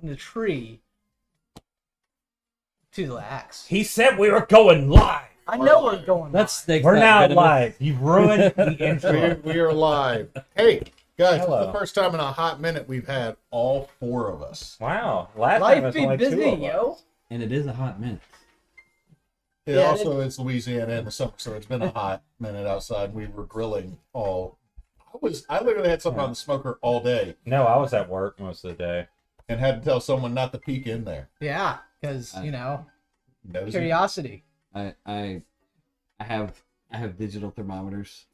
in the tree to the axe. He said we were going live. I know we're going That's live. We're now live. You've ruined the intro. We are live. Hey, guys, Hello. it's the first time in a hot minute we've had all four of us. Wow. Last time Life it was be only busy, two of us. yo. And it is a hot minute. It Yeah, also is Louisiana in the summer, so it's been a hot minute outside. We were grilling all. I literally had something on the smoker all day No, I was at work most of the day. and had to tell someone not to peek in there. Yeah, because, Nosy. curiosity. I have digital thermometers,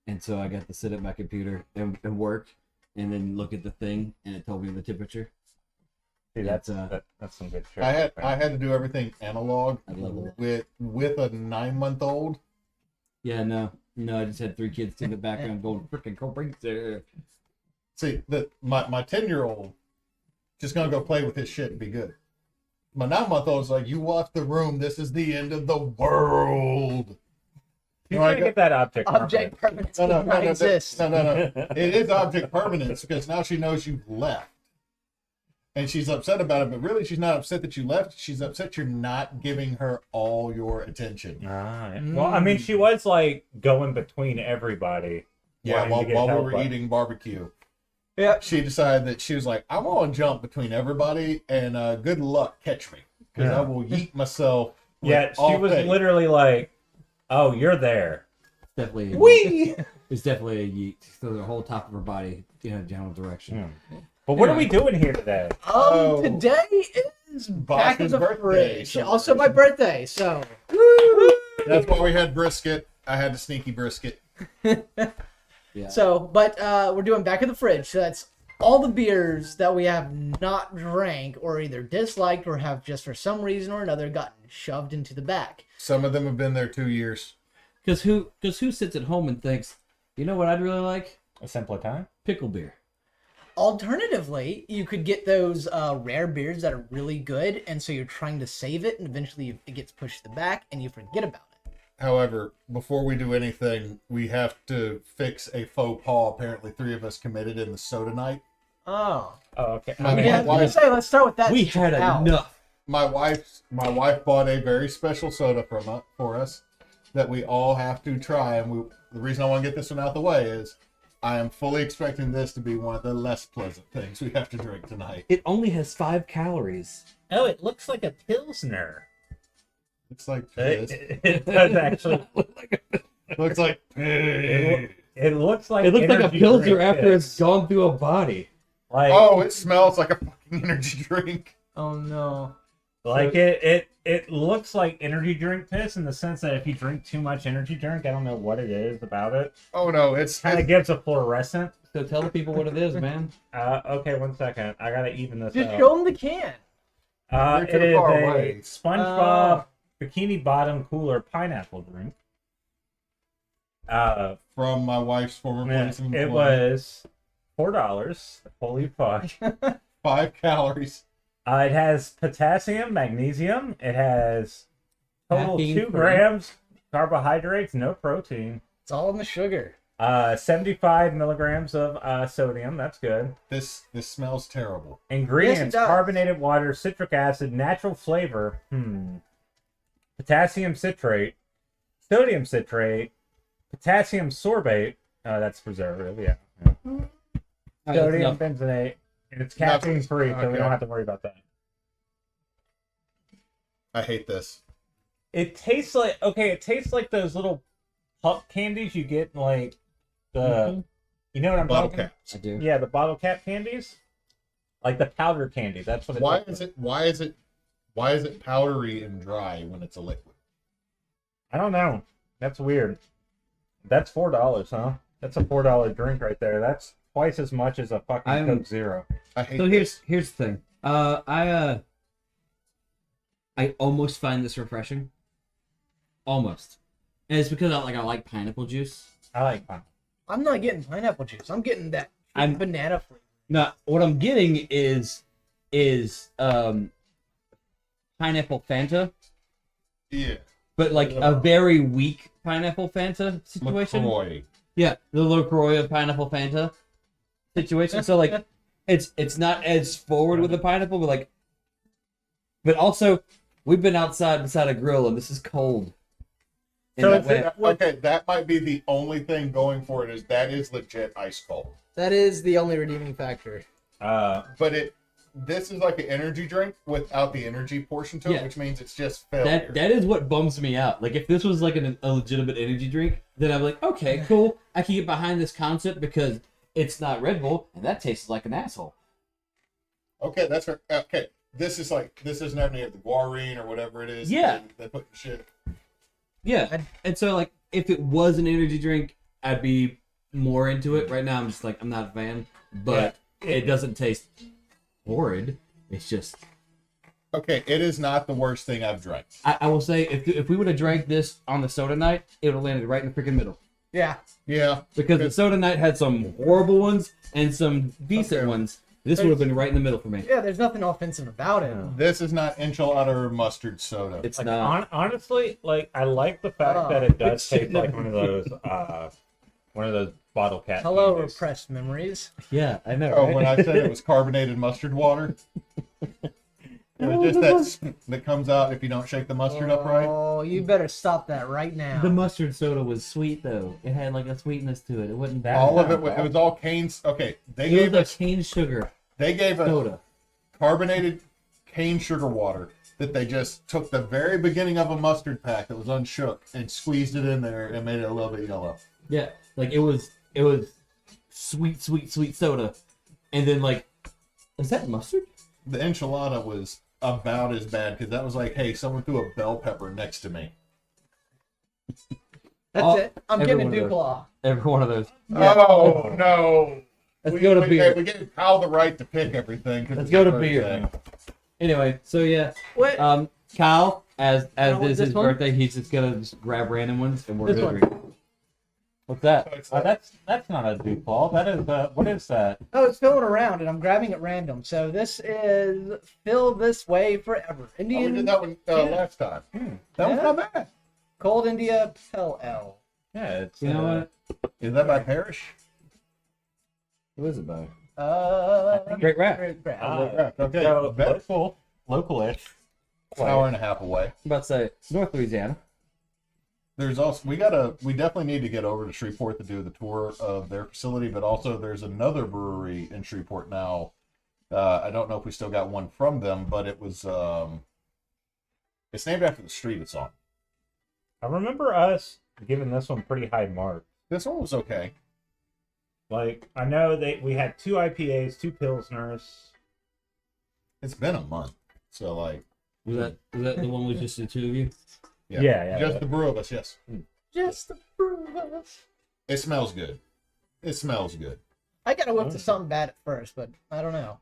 and so I got to sit at my computer and work, and then look at the thing, and it told me the temperature. See, that's some good shit. I had to do everything analog I love it. with a 9-month-old. Yeah, no, I just had 3 kids in the background going freaking crazy. See, my 10-year-old just gonna go play with his shit and be good. My 9-month-old is like, you left the room. This is the end of the world. He's No, I gonna go- get that object. Object permanence No, does not exist. No. It is object permanence because now she knows you've left. And she's upset about it, but really she's not upset that you left. She's upset you're not giving her all your attention. Yeah. Well, I mean, she was like going between everybody. Yeah, wanting to get while we help, were but- eating barbecue. Yeah. She decided that she was like, I want to jump between everybody and good luck, catch me. Because Yeah. I will yeet myself. with Yeah, she all was faith. literally like, "Oh, you're there." Definitely. a Wee! yeet. It's definitely a yeet. So the whole top of her body in a general direction. But what are we doing here today? Oh. Today is back of Boss's the birthday fridge. Also my celebration. birthday, so. That's why we had brisket. I had the sneaky brisket. Yeah. So, but we're doing back of the fridge. So that's all the beers that we have not drank or either disliked or have just for some reason or another gotten shoved into the back. Some of them have been there 2 years. Because who sits at home and thinks, you know what I'd really like? A simpler time. Pickle beer. Alternatively, you could get those rare beers that are really good, and so you're trying to save it, and eventually it gets pushed to the back, and you forget about it. However, before we do anything, we have to fix a faux pas. Apparently, 3 of us committed in the soda night. Oh. Oh, okay. My I mean, Yeah, I was gonna wife- say, let's start with that. We since had it's out. enough. My wife bought a very special soda for us that we all have to try. And the reason I want to get this one out the way is I am fully expecting this to be one of the less pleasant things we have to drink tonight. It only has 5 calories. oh, it looks like a pilsner. It's like It, piss. it does actually. Looks like piss. It looks like. It looks like a energy pilsner drink after piss. it's gone through a body. Like, Oh, it smells like a fucking energy drink. Oh no. like it looks like energy drink piss in the sense that if you drink too much energy drink, I don't know what it is about it. Oh no, it's Kind of gives a fluorescent. So tell the people what it is, man. Okay, 1 second. I gotta even this Just out. show them the can. You're It too is far a away. SpongeBob Bikini Bottom Cooler pineapple drink. from my wife's former place. of It employment. was $4. Holy fuck! 5 calories. It has potassium, magnesium. It has total Caffeine 2 free. grams carbohydrates, no protein. It's all in the sugar. 75 milligrams of sodium. That's good. This smells terrible. Ingredients: does. carbonated water, citric acid, natural flavor. Potassium citrate, sodium citrate, potassium sorbate. That's preservative. Yeah. Sodium benzenate, and it's caffeine free, so we Okay. don't have to worry about that. I hate this. It tastes like It tastes like those little pup candies you get in, like the. You know what I'm Bottle talking? caps. I do. Yeah, the bottle cap candies, like the powder candy. That's what. Why tastes is it? Why is it powdery and dry when it's a liquid? I don't know. That's weird. That's $4, huh? That's a $4 drink right there. That's twice as much as a fucking Coke Zero. I hate. So this. here's the thing. I almost find this refreshing. Almost. And it's because I like pineapple juice. I like pineapple. I'm not getting pineapple juice. I'm getting that I'm- banana flavor. Now, what I'm getting is pineapple Fanta, Yeah. but like a very weak pineapple Fanta situation. LaCroix. Yeah, the LaCroix of pineapple Fanta situation. So like it's not as forward with the pineapple, but like, but also we've been outside beside a grill and this is cold. So And it's that- Okay, that might be the only thing going for it, is that is legit ice cold. That is the only redeeming factor. But this is like an energy drink without the energy portion to it, Yeah. which means it's just failure. that is what bums me out. Like if this was like a legitimate energy drink, then I'm like, okay, cool, I can get behind this concept because it's not Red Bull and that tastes like an asshole. Okay, that's right. Okay, this isn't having the guarine or whatever it is. Yeah. They put the shit. Yeah, and so like if it was an energy drink, I'd be more into it. Right now, I'm just like I'm not a fan, but it doesn't taste horrid. It's just Okay, it is not the worst thing I've drank. I will say if we would have drank this on the soda night, it would have landed right in the freaking middle. Yeah. Yeah. Because the soda night had some horrible ones and some decent Okay. ones. This would have been right in the middle for me. Yeah, there's nothing offensive about it. This is not enchilada or mustard soda. It's like, not. honestly, like I like the fact that it does taste like one of those bottle cap. Hello, candies. repressed memories. Yeah, I know. Oh, right? when I said it was carbonated mustard water. It was just that comes out if you don't shake the mustard up right. Oh, you better stop that right now. The mustard soda was sweet though. It had like a sweetness to it. It wasn't bad. All of it was all canes. Okay, they It gave was us like cane sugar us soda. carbonated cane sugar water that they just took the very beginning of a mustard pack that was unshook and squeezed it in there and made it a little bit yellow. Yeah, like it was sweet soda, and then like, is that mustard? The enchilada was about as bad because that was like, hey, someone threw a bell pepper next to me. That's it. I'm every getting a one of those. Dupla. Every one of those. Oh no! Let's go to beer. We gave Kyle the right to pick everything. 'cause Let's it's go to his beer. birthday. Anyway, so yeah, Wait. Kyle, as want this is this his one? birthday, he's just gonna just grab random ones and we're This gonna drink. What's that? So it's like- That's not a Duplo. That is what is that? Oh, it's filling around, and I'm grabbing at random. So this is Fill This Way Forever. Oh, we Indian did that one last time. That was Yeah. not bad. Cold India Pale Ale. Yeah, it's You know what? Is that by Parrish? Who is it by? Great Rap. Great Rap. Okay, So, that's local-ish. an hour and a half away. I'm about to say it's North Louisiana. There's also we definitely need to get over to Shreveport to do the tour of their facility, but also there's another brewery in Shreveport now. I don't know if we still got one from them, but it was it's named after the street it's on. I remember us giving this one pretty high marks. This one was okay. Like I know we had 2 IPAs, 2 Pilsners. It's been a month, so like Was that the one with just the two of you? Yeah, just the brew of us. Yes, Just the brew of us. it smells good. It smells good. I got to whip to something bad at first, but I don't know.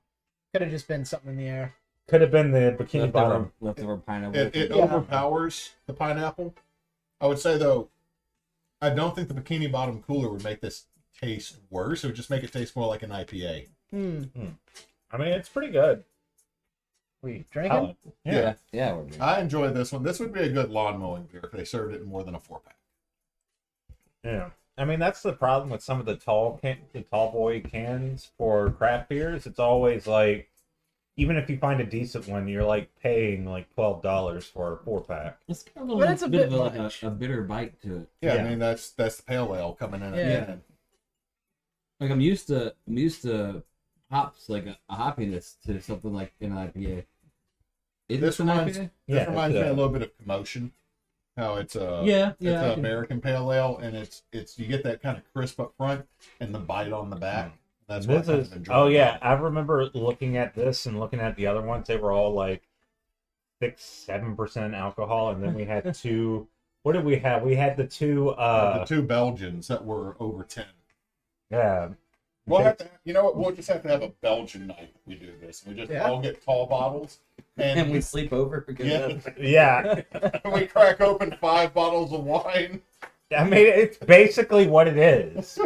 Could have just been something in the air. Could have been the Bikini Bottom. Leftover pineapple. It Yeah. overpowers the pineapple. I would say though, I don't think the Bikini Bottom cooler would make this taste worse. It would just make it taste more like an IPA. I mean, it's pretty good. We drinking? Yeah, we're drinking. I enjoy this one. This would be a good lawn mowing beer if they served it in more than a 4-pack. Yeah. I mean, that's the problem with some of the tall boy cans for craft beers. It's always like, even if you find a decent one, you're like paying like $12 for a 4-pack. It's got But it's a bit of like much. a bitter bite to it. Yeah, Yeah. I mean that's the pale ale coming in at Yeah. the end. Like I'm used to hops, like a hoppiness to something like an IPA. Is This this an reminds- IPA? This reminds me a little bit of Commotion. How it's Yeah, it's I an can- American pale ale, and it's you get that kind of crisp up front and the bite on the back. That's what I This kind is, of enjoy. oh yeah, I remember looking at this and looking at the other ones. They were all like 6-7% alcohol, and then we had 2. What did we have? We had the 2. The 2 Belgians that were over 10. Yeah. We'll have to, you know what? We'll just have to have a Belgian night. If we do this. We just Yeah. all get tall bottles, And we sleep over because yeah, Yeah. we crack open 5 bottles of wine. I mean, it's basically what it is.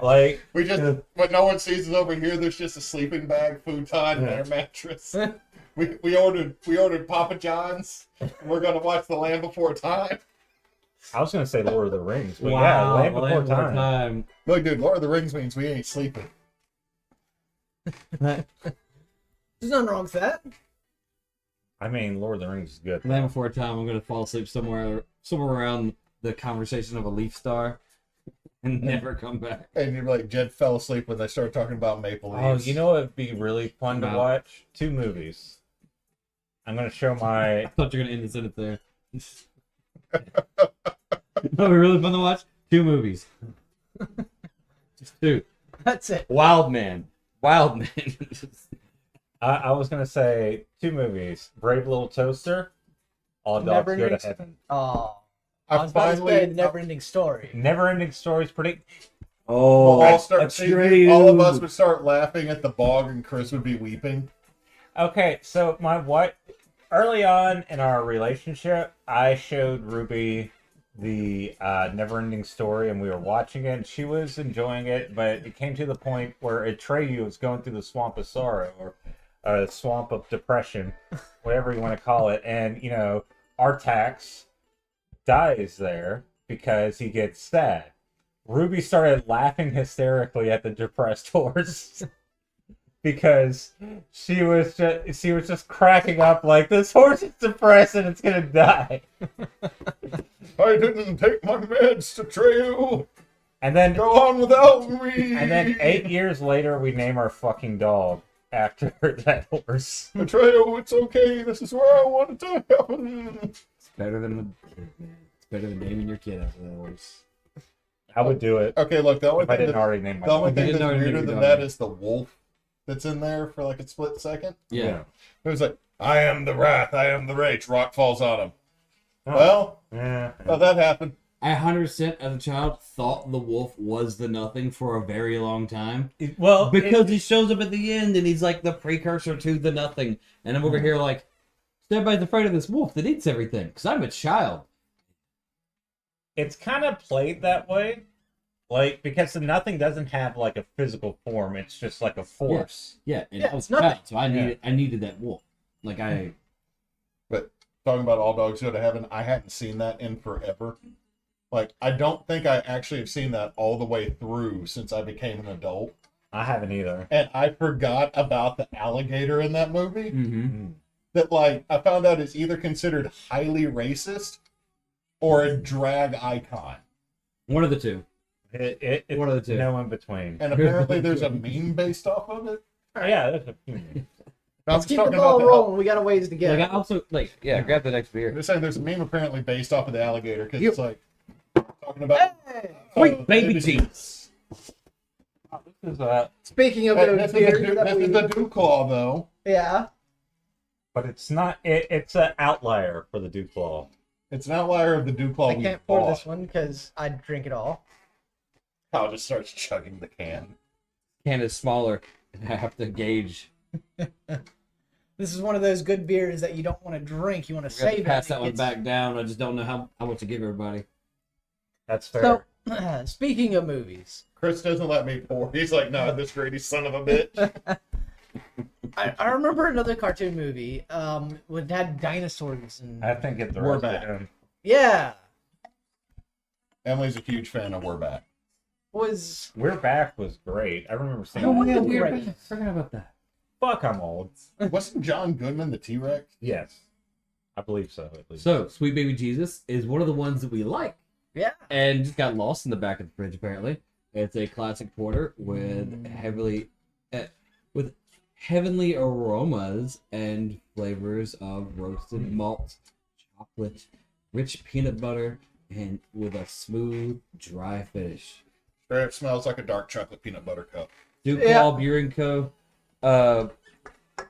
Like, We just what no one sees is over here. There's just a sleeping bag, futon, and air mattress. We ordered Papa John's. And we're gonna watch The Land Before Time. I was gonna say Lord of the Rings, but wow, yeah, Land Land Before Before Time. Look, dude, Lord of the Rings means we ain't sleeping. There's nothing wrong with that. I mean, Lord of the Rings is good. Then before time, I'm gonna fall asleep somewhere around the conversation of a leaf star, and never come back. And you're like, Jed fell asleep when they started talking about maple Oh, leaves. you know what would be really fun to Wow. watch? 2 movies. I'm gonna show my. I thought you were gonna end the sentence there. No, we're really fun to watch. 2 movies. Just 2. That's it. Wild Man. I was gonna say 2 movies: Brave Little Toaster, All Dogs Go to Never-ending- Heaven. Oh, I I was about to say the finally, never-ending story. Never-ending stories. Pretty. Oh, all of us Atreyu. would start laughing at the bog, and Chris would be weeping. Okay, so my wife, early on in our relationship, I showed Ruby the Never-Ending Story, and we were watching it, and she was enjoying it, but it came to the point where Atreyu was going through the swamp of sorrow, or swamp of depression, whatever you want to call it, and, you know, Artax dies there because he gets sad. Ruby started laughing hysterically at the depressed horse. Because she was just cracking up like, this horse is depressed and it's gonna die. I didn't take my meds to Treyu. And then Go on without me. 8 years later we name our fucking dog after that horse. Treyu, it's okay. This is where I want it to happen. It's better than naming your kid after that horse. I would do it Okay, look, the only if I thing, didn't already name my the only dog. thing didn't that's already weirder name than your that dog. is the wolf that's in there for like a split second. Yeah. It was like, I am the wrath, I am the rage. Rock falls on him. Oh, Well, yeah. that happened. I 100% as a child thought the wolf was the nothing for a very long time. Well, Because he shows up at the end and he's like the precursor to the nothing. And I'm over here like, everybody's afraid of this wolf that eats everything. Because I'm a child. it's kind of played that way. Like, because the nothing doesn't have like a physical form, it's just like a force. Yeah, and Yeah, I was it's nothing. child, so I needed that wolf. Like But talking about All Dogs Go to Heaven, I hadn't seen that in forever. Like, I don't think I actually have seen that all the way through since I became an adult. I haven't either. And I forgot about the alligator in that movie. mm-hmm. That, like, I found out is either considered highly racist or a drag icon. One of the two. It's One of the two. no in between. And apparently there's a meme based off of it. Yeah, that's a few. Let's keep the ball rolling. We got a ways to go. Like I also grab the next beer. I'm just saying there's a meme apparently based off of the alligator because it's like talking about Hey! Sweet baby this Jesus. This is Speaking of This those beers is that we... the Dew Claw though. Yeah. but it's not. It's an outlier for the Duke Law. It's an outlier of the Dew Claw. I can't pour this one because I'd drink it all. Kyle just starts chugging the can. Can is smaller, and I have to gauge. This is one of those good beers that you don't want to drink. You want to I got to save pass it. that one back down. I just don't know how much to give everybody. That's fair. So, speaking of movies, Chris doesn't let me pour. He's like, no, this greedy son of a bitch. I remember another cartoon movie with had dinosaurs and I think it's the We're rest back. of them. yeah, Emily's a huge fan of We're Back. was We're Back was great. I remember seeing. Oh, that. yeah, weird. great. I forgot about that. Fuck, I'm old. Wasn't John Goodman the T-Rex? Yes, I believe so. At least. So, Sweet Baby Jesus is one of the ones that we like, yeah. and just got lost in the back of the fridge. Apparently, it's a classic porter with heavenly aromas and flavors of roasted malt, chocolate, rich peanut butter, and with a smooth, dry finish. It smells like a dark chocolate peanut butter cup. Duke Yeah. Law Beer and Co.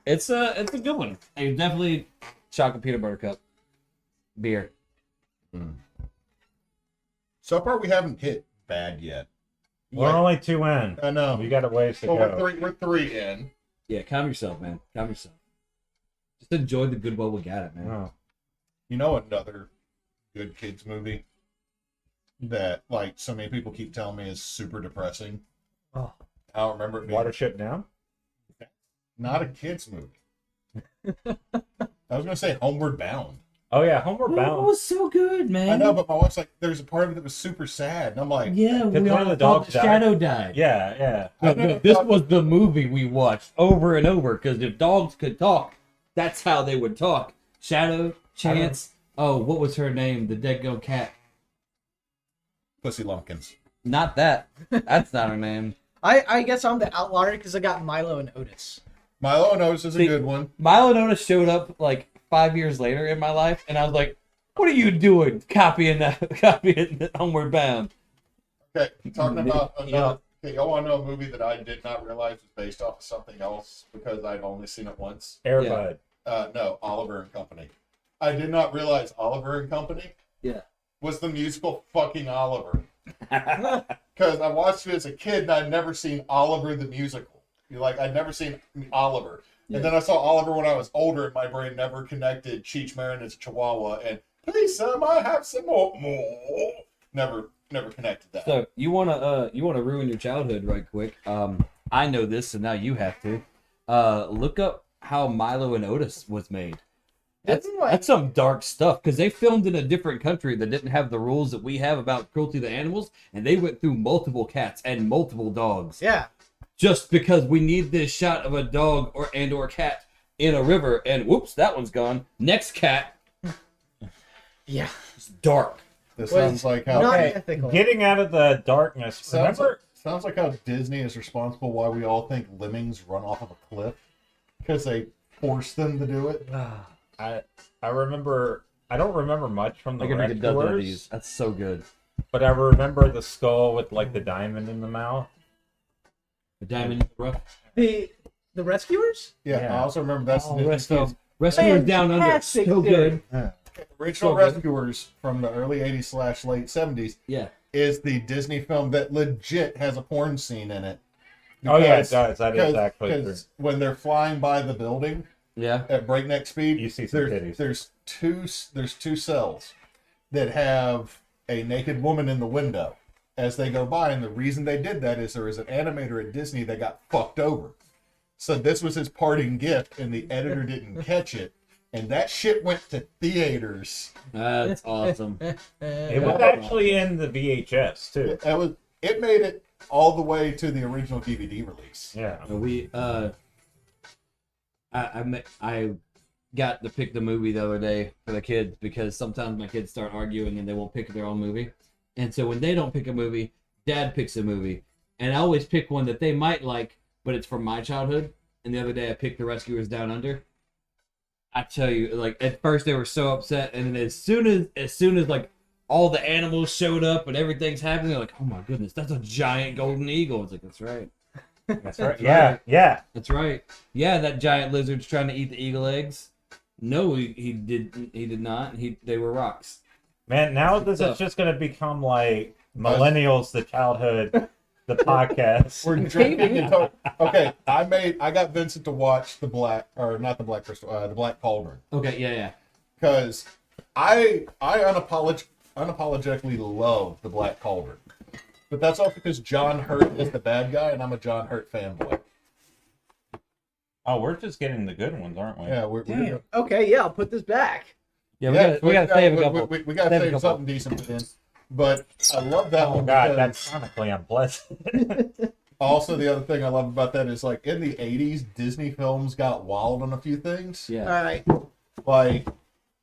It's a good one. It's definitely chocolate peanut butter cup beer. So far, we haven't hit bad yet. We're only 2 in. I know. We got a ways to Well, go. we're three in. Yeah, calm yourself, man. Calm yourself. Just enjoy the good while we got it, man. Oh. You know another good kids movie that like so many people keep telling me is super depressing. Oh. I don't remember it being Watership Down. not a kids movie. I was gonna say Homeward Bound. Oh yeah, Homeward It Bound. was so good, man. I know, but my wife's like, there's a part of it that was super sad, and I'm like, Yeah, Because we one all of the thought dogs the died. shadow died. Yeah, yeah. No, I never no, this thought- was the movie we watched over and over, because if dogs could talk, that's how they would talk. Shadow, Chance, oh, what was her name? The dead go cat. Pussy Lumpkins. Not that. That's not her name. I guess I'm the outlier because I got Milo and Otis. Milo and Otis is a See- good one. Milo and Otis showed up like 5 years later in my life, and I was like, what are you doing copying Homeward Bound? Okay, talking about Yeah. another. Okay, y'all want to know a movie that I did not realize was based off of something else because I've only seen it once? Airbud. No, Oliver and Company. I did not realize Oliver and Company Yeah. was the musical fucking Oliver. Because I watched it as a kid and I'd never seen Oliver the musical. I'd never seen Oliver. Yeah. And then I saw Oliver when I was older and my brain never connected Cheech Marin as Chihuahua and please some I have some more. Never connected that. So you wanna ruin your childhood right quick? I know this, so now you have to. Look up how Milo and Otis was made. That's some dark stuff because they filmed in a different country that didn't have the rules that we have about cruelty to animals, and they went through multiple cats and multiple dogs Yeah. just because we need this shot of a dog or cat in a river, and whoops, that one's gone. Next cat, Yeah. it's dark. This Was sounds like how not Okay, ethical. getting out of the darkness. sounds like how Disney is responsible why we all think lemmings run off of a cliff because they force them to do it. I remember. I don't remember much from the I can make a dozen of Rescuers, these. That's so good. but I remember the skull with like the diamond in the mouth. The diamond in the rough. The Rescuers? Yeah, Yeah. I also remember that's the Oh, Disney Rescuers. film. Rescuers Down Under. Fantastic So good. Original So good. Rescuers from the early 80s / late 70s Yeah. is the Disney film that legit has a porn scene in it. Oh yeah, it Because- does. That is actually true. because when they're flying by the building Yeah. at breakneck speed, You see some titties. there's two cells that have a naked woman in the window as they go by, and the reason they did that is there was an animator at Disney that got fucked over. So this was his parting gift, and the editor didn't catch it, and that shit went to theaters. That's awesome. It was actually in the VHS too. It made it all the way to the original DVD release. Yeah. We I got to pick the movie the other day for the kids because sometimes my kids start arguing and they won't pick their own movie. And so when they don't pick a movie, Dad picks a movie. And I always pick one that they might like, but it's from my childhood. And the other day I picked The Rescuers Down Under. I tell you, like at first they were so upset, and then as soon as like all the animals showed up and everything's happening, they're like, "Oh my goodness, that's a giant golden eagle!" It's like, that's right. That's right. Yeah. Yeah. That's right. Yeah, that giant lizard's trying to eat the eagle eggs. No, he did not. They were rocks. Man, now this is just gonna become like millennials, the childhood, the podcast. We're drinking and talking. Okay, I got Vincent to watch the Black Cauldron. Okay, yeah. Because I unapologetically love the Black Cauldron. But that's all because John Hurt is the bad guy, and I'm a John Hurt fanboy. Oh, we're just getting the good ones, aren't we? Yeah, we're Damn. Okay, yeah, I'll put this back. Yeah, we gotta save a couple. We gotta Save a save couple. something decent in. But I love that Oh one. god, because that's sonically unpleasant. also the other thing I love about that is like in the 80s, Disney films got wild on a few things. All Yeah. right. Like,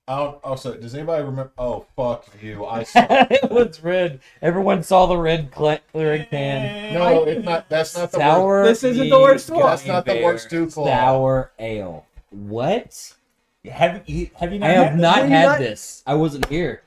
I don't. Also, does anybody remember? Oh, fuck you! I saw. It was red. Everyone saw the red can. No, it's not. That's not the worst. Sour. This isn't the worst one. That's not the worst two claw. Sour ale. What? Have you not? I have had not Were you had not- this. I wasn't here.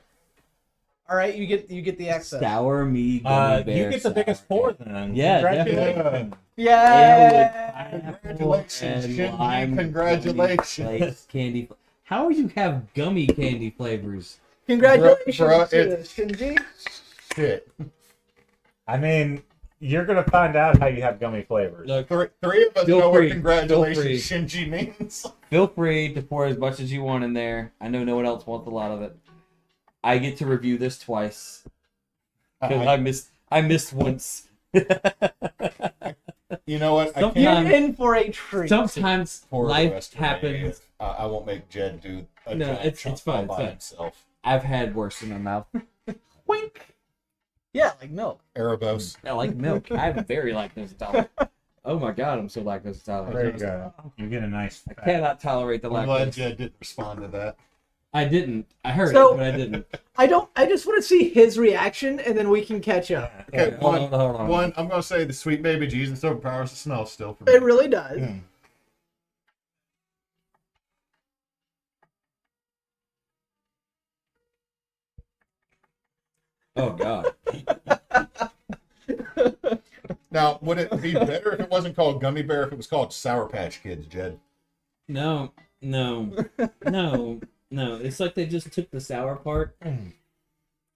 All right, you get the access. Sour me. this? Gummy bear You get the sour biggest ale. pour then. Yeah, Congratulations. Yeah. Congratulations, And Shinji, lime congratulations. gummy flakes, candy. How you have gummy candy flavors? Congratulations, Bruh, to it's- Shinji. Shit. I mean, you're gonna find out how you have gummy flavors. Look, Three of us Feel know free. what congratulations Feel Shinji means. feel free to pour as much as you want in there. I know no one else wants a lot of it. I get to review this twice because I missed once. You know what? I Some- can't. You're in for a treat. Sometimes Pour the life rest of me. happens I won't make Jed do a No, giant it's chunk fine, all it's by fine. himself. I've had worse in my mouth. Wink. Yeah, like milk. Erebos. I like milk. I'm very lactose intolerant. Oh my god, I'm so lactose intolerant. There you go. You get a nice. I cannot tolerate the I'm glad lactose. Jed didn't respond to that. I didn't. I heard So- it, but I didn't. I just want to see his reaction, and then we can catch up. Okay, Hold on. one. I'm gonna say the sweet baby Jesus overpowers the smell still for me. It really does. Mm. Oh god. Now, would it be better if it wasn't called Gummy Bear? If it was called Sour Patch Kids, Jed? No. It's like they just took the sour part. that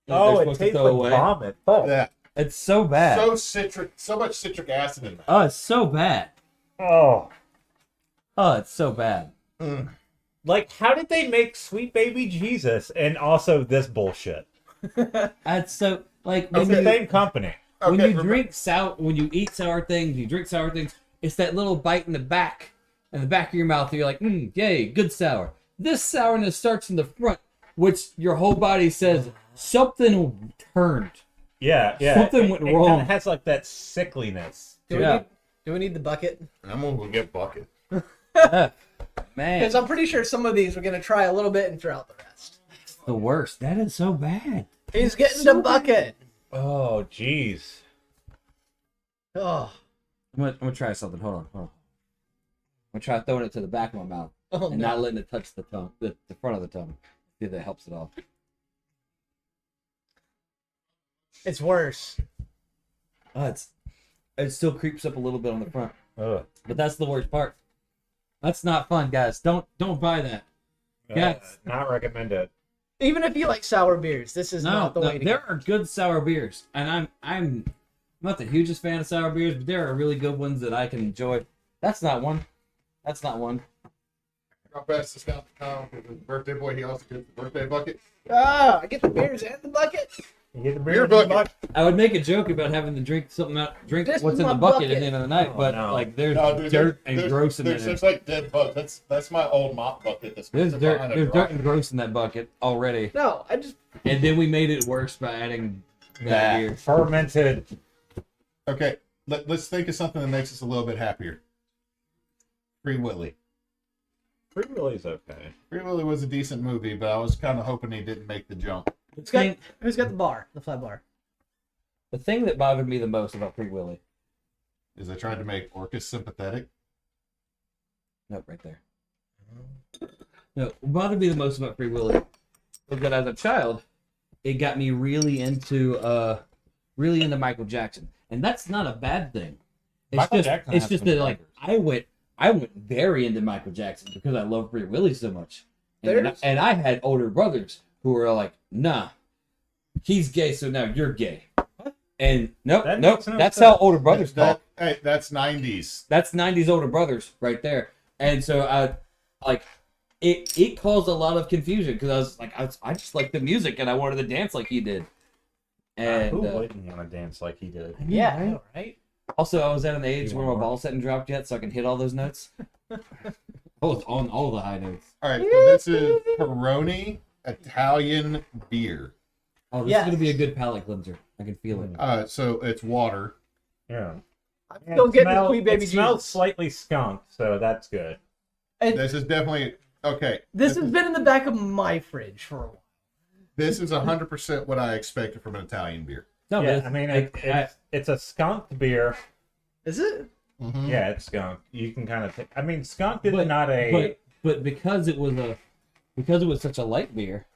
Oh, they're it supposed to tastes throw like away. vomit. Fuck. Yeah. It's so bad. So much citric acid in that. Oh, it's so bad. Oh. Oh, it's so bad. Like, how did they make Sweet Baby Jesus and also this bullshit? It's so like when It's the you, same company. when Okay, you when you eat sour things, you drink sour things. It's that little bite in the back of your mouth. And you're like, yay, good sour. This sourness starts in the front, which your whole body says something turned. Yeah. Something went It wrong. kind of has like that sickliness. Yeah. Do we need the bucket? I'm gonna go get bucket. Man, Because I'm pretty sure some of these we're gonna try a little bit and throw out the rest. it's the worst. That is so bad. He's getting the bucket. Oh, jeez. Oh, I'm gonna try something. Hold on. I'm gonna try throwing it to the back of my mouth oh and no. not letting it touch the tongue, the front of the tongue. See if that helps at all. It's worse. Oh, it still creeps up a little bit on the front, Ugh. but that's the worst part. That's not fun, guys. Don't buy that. Yes. Not recommended. Even if you like sour beers, this is not the way to there go. are good sour beers, and I'm not the hugest fan of sour beers, but there are really good ones that I can enjoy. That's not one. I'll pass this down to Kyle because his birthday boy. He also gets the birthday bucket. Ah, I get the beers and the bucket. You get the Beer beer bucket. I would make a joke about having to drink This what's is in my the bucket bucket. at the end of the night, Oh, but no. like there's No, dude, dirt and gross in there's there. just like dead bugs. That's my old mop bucket. There's dirt and gross in that bucket already, No, I just and then we made it worse by adding that beer. Fermented. Okay, let's think of something that makes us a little bit happier. Free Willy. Free Willy's okay. Free Willy was a decent movie, but I was kind of hoping he didn't make the jump. who's got the bar, the flat bar? The thing that bothered me the most about Free Willy, Is I tried to make Orcus sympathetic. nope, right there. No, what bothered me the most about Free Willy was that as a child, it got me really into Michael Jackson, and that's not a bad thing. Michael Jackson It's has just some that like I went very into Michael Jackson because I love Free Willy so much, and I had older brothers who were like, nah, he's gay, so now you're gay. And nope, That makes no that's sense. how older brothers talk. Hey, that's 90s. That's 90s older brothers right there. And so it caused a lot of confusion because I just like the music and I wanted to dance like he did. And Who wouldn't want to dance like he did? Yeah, I know, right? also I was at an age You where my want more? balls hadn't dropped yet, so I can hit all those notes. I was on all the high notes. All right, so this is Peroni Italian beer. Oh, this Yes. is gonna be a good palate cleanser. I can feel it. So it's water. Yeah. I'm still getting the Smell- sweet baby It smells Jesus. slightly skunked, so that's good. This is definitely okay. This has been in the back of my fridge for a while. This is 100% what I expected from an Italian beer. No, Yeah, but I mean, I- it's a skunked beer. Is it? Mm-hmm. Yeah, it's skunked. You can kind of I mean, skunked is not a... but because it was such a light beer,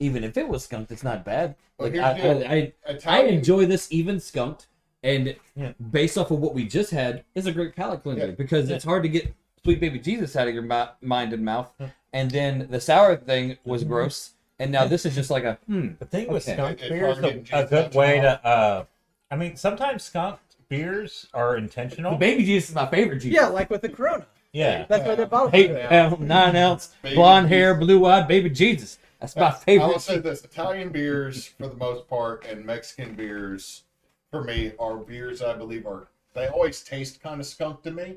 even if it was skunked, it's not bad. Well, Like here's the deal. I Italian, enjoy this even skunked, and Yeah. based off of what we just had, it's a great palate cleanser Yeah. because it's hard to get Sweet Baby Jesus out of your mind and mouth, and then the sour thing was gross, and now this is just like a The thing with Okay. skunked It's beer is hard to a get good Jesus way out to... I mean, sometimes skunked beers are the intentional. Baby Jesus is my favorite Jesus. Yeah, like with the Corona. Yeah. That's why they're bottled. 8 pound, 9 ounce, Baby blonde hair, Jesus. blue eyed Baby Jesus. That's my I will favorite. say this: Italian beers, for the most part, and Mexican beers, for me, are beers I believe they always taste kind of skunk to me.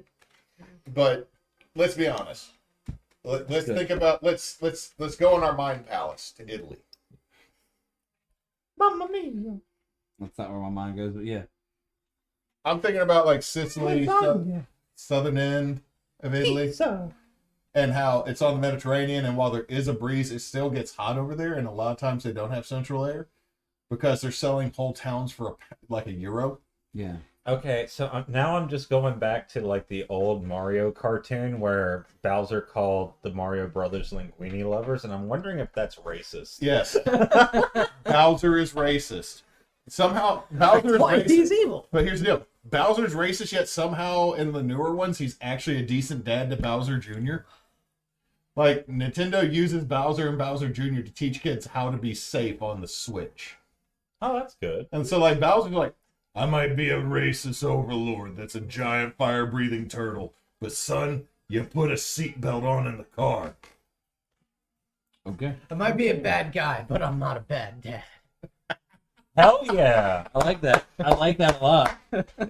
But let's be honest, let's think about let's go in our mind palace to Italy. Mamma mia. That's not where my mind goes, but yeah. I'm thinking about like Sicily, southern end of Italy, and how it's on the Mediterranean, and while there is a breeze, it still gets hot over there, and a lot of times they don't have central air because they're selling whole towns for like €1. Yeah. Okay, so now I'm just going back to like the old Mario cartoon where Bowser called the Mario Brothers linguine lovers, and I'm wondering if that's racist. Yes, Bowser is racist. Somehow Bowser is Why? racist. He's evil. But here's the deal: Bowser's racist, yet somehow in the newer ones, he's actually a decent dad to Bowser Jr. Like Nintendo uses Bowser and Bowser Jr. to teach kids how to be safe on the Switch. Oh, that's good. And so like Bowser's like, I might be a racist overlord that's a giant fire-breathing turtle, but son, you put a seatbelt on in the car. Okay. I might be a bad guy, but I'm not a bad dad. Hell yeah. I like that. I like that a lot.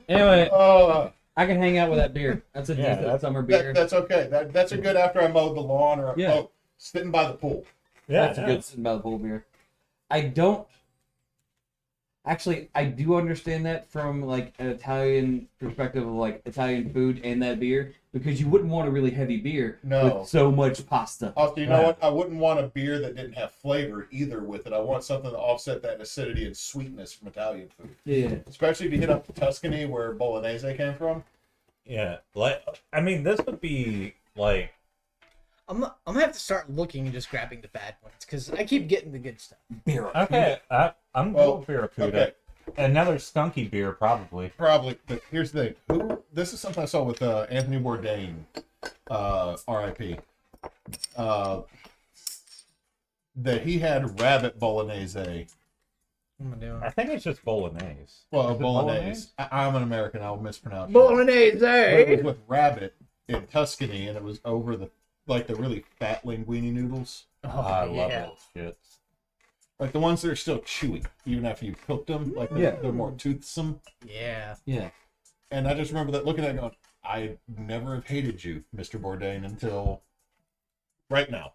Anyway, I can hang out with that beer. That's a decent summer beer. That's okay. That's a good after I mowed the lawn or sitting by the pool. Yeah, That's a good sitting by the pool beer. I do understand that from like an Italian perspective of like Italian food and that beer, because you wouldn't want a really heavy beer with so much pasta. Also, you know what? I wouldn't want a beer that didn't have flavor either with it. I want something to offset that acidity and sweetness from Italian food. Yeah. Especially if you hit up Tuscany where Bolognese came from. Yeah, like I mean, this would be like I'm gonna have to start looking and just grabbing the bad ones because I keep getting the good stuff. okay. I'm going Barracuda. Okay. Another skunky beer, probably. Probably, but here's the thing. This is something I saw with Anthony Bourdain, R.I.P. That he had rabbit bolognese. I think it's just bolognese. Well, bolognese. I'm an American. I'll mispronounce it. Bolognese. But it was with rabbit in Tuscany, and it was over the really fat linguine noodles. Oh, I love those shits. Like the ones that are still chewy, even after you've cooked them. Like they're more toothsome. Yeah. Yeah. And I just remember that looking at it going, I never have hated you, Mr. Bourdain, until right now.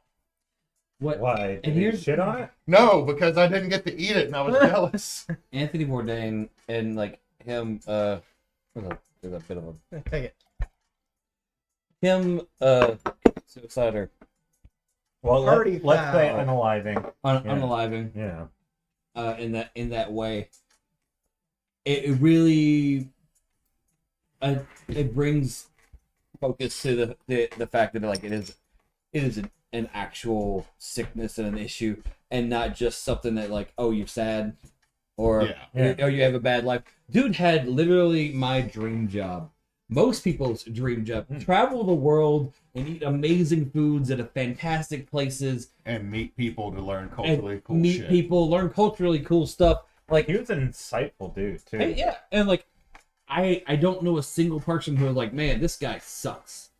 What? Why? Did And you here's shit on it? No, because I didn't get to eat it and I was jealous. Anthony Bourdain and like him. There's a bit of a Take it. him. Suicider. Well, Party let's say foul. unaliving. Unaliving. Yeah. In that way, it really it brings focus to the fact that like it is an actual sickness and an issue, and not just something that like, oh, you're sad or or you have a bad life. Dude had literally my dream job. Most people's dream job. Travel the world and eat amazing foods at fantastic places. And meet people to learn culturally cool meet shit. people, learn culturally cool stuff. Like He was an insightful dude, too. yeah, and like I don't know a single person who was like, man, this guy sucks.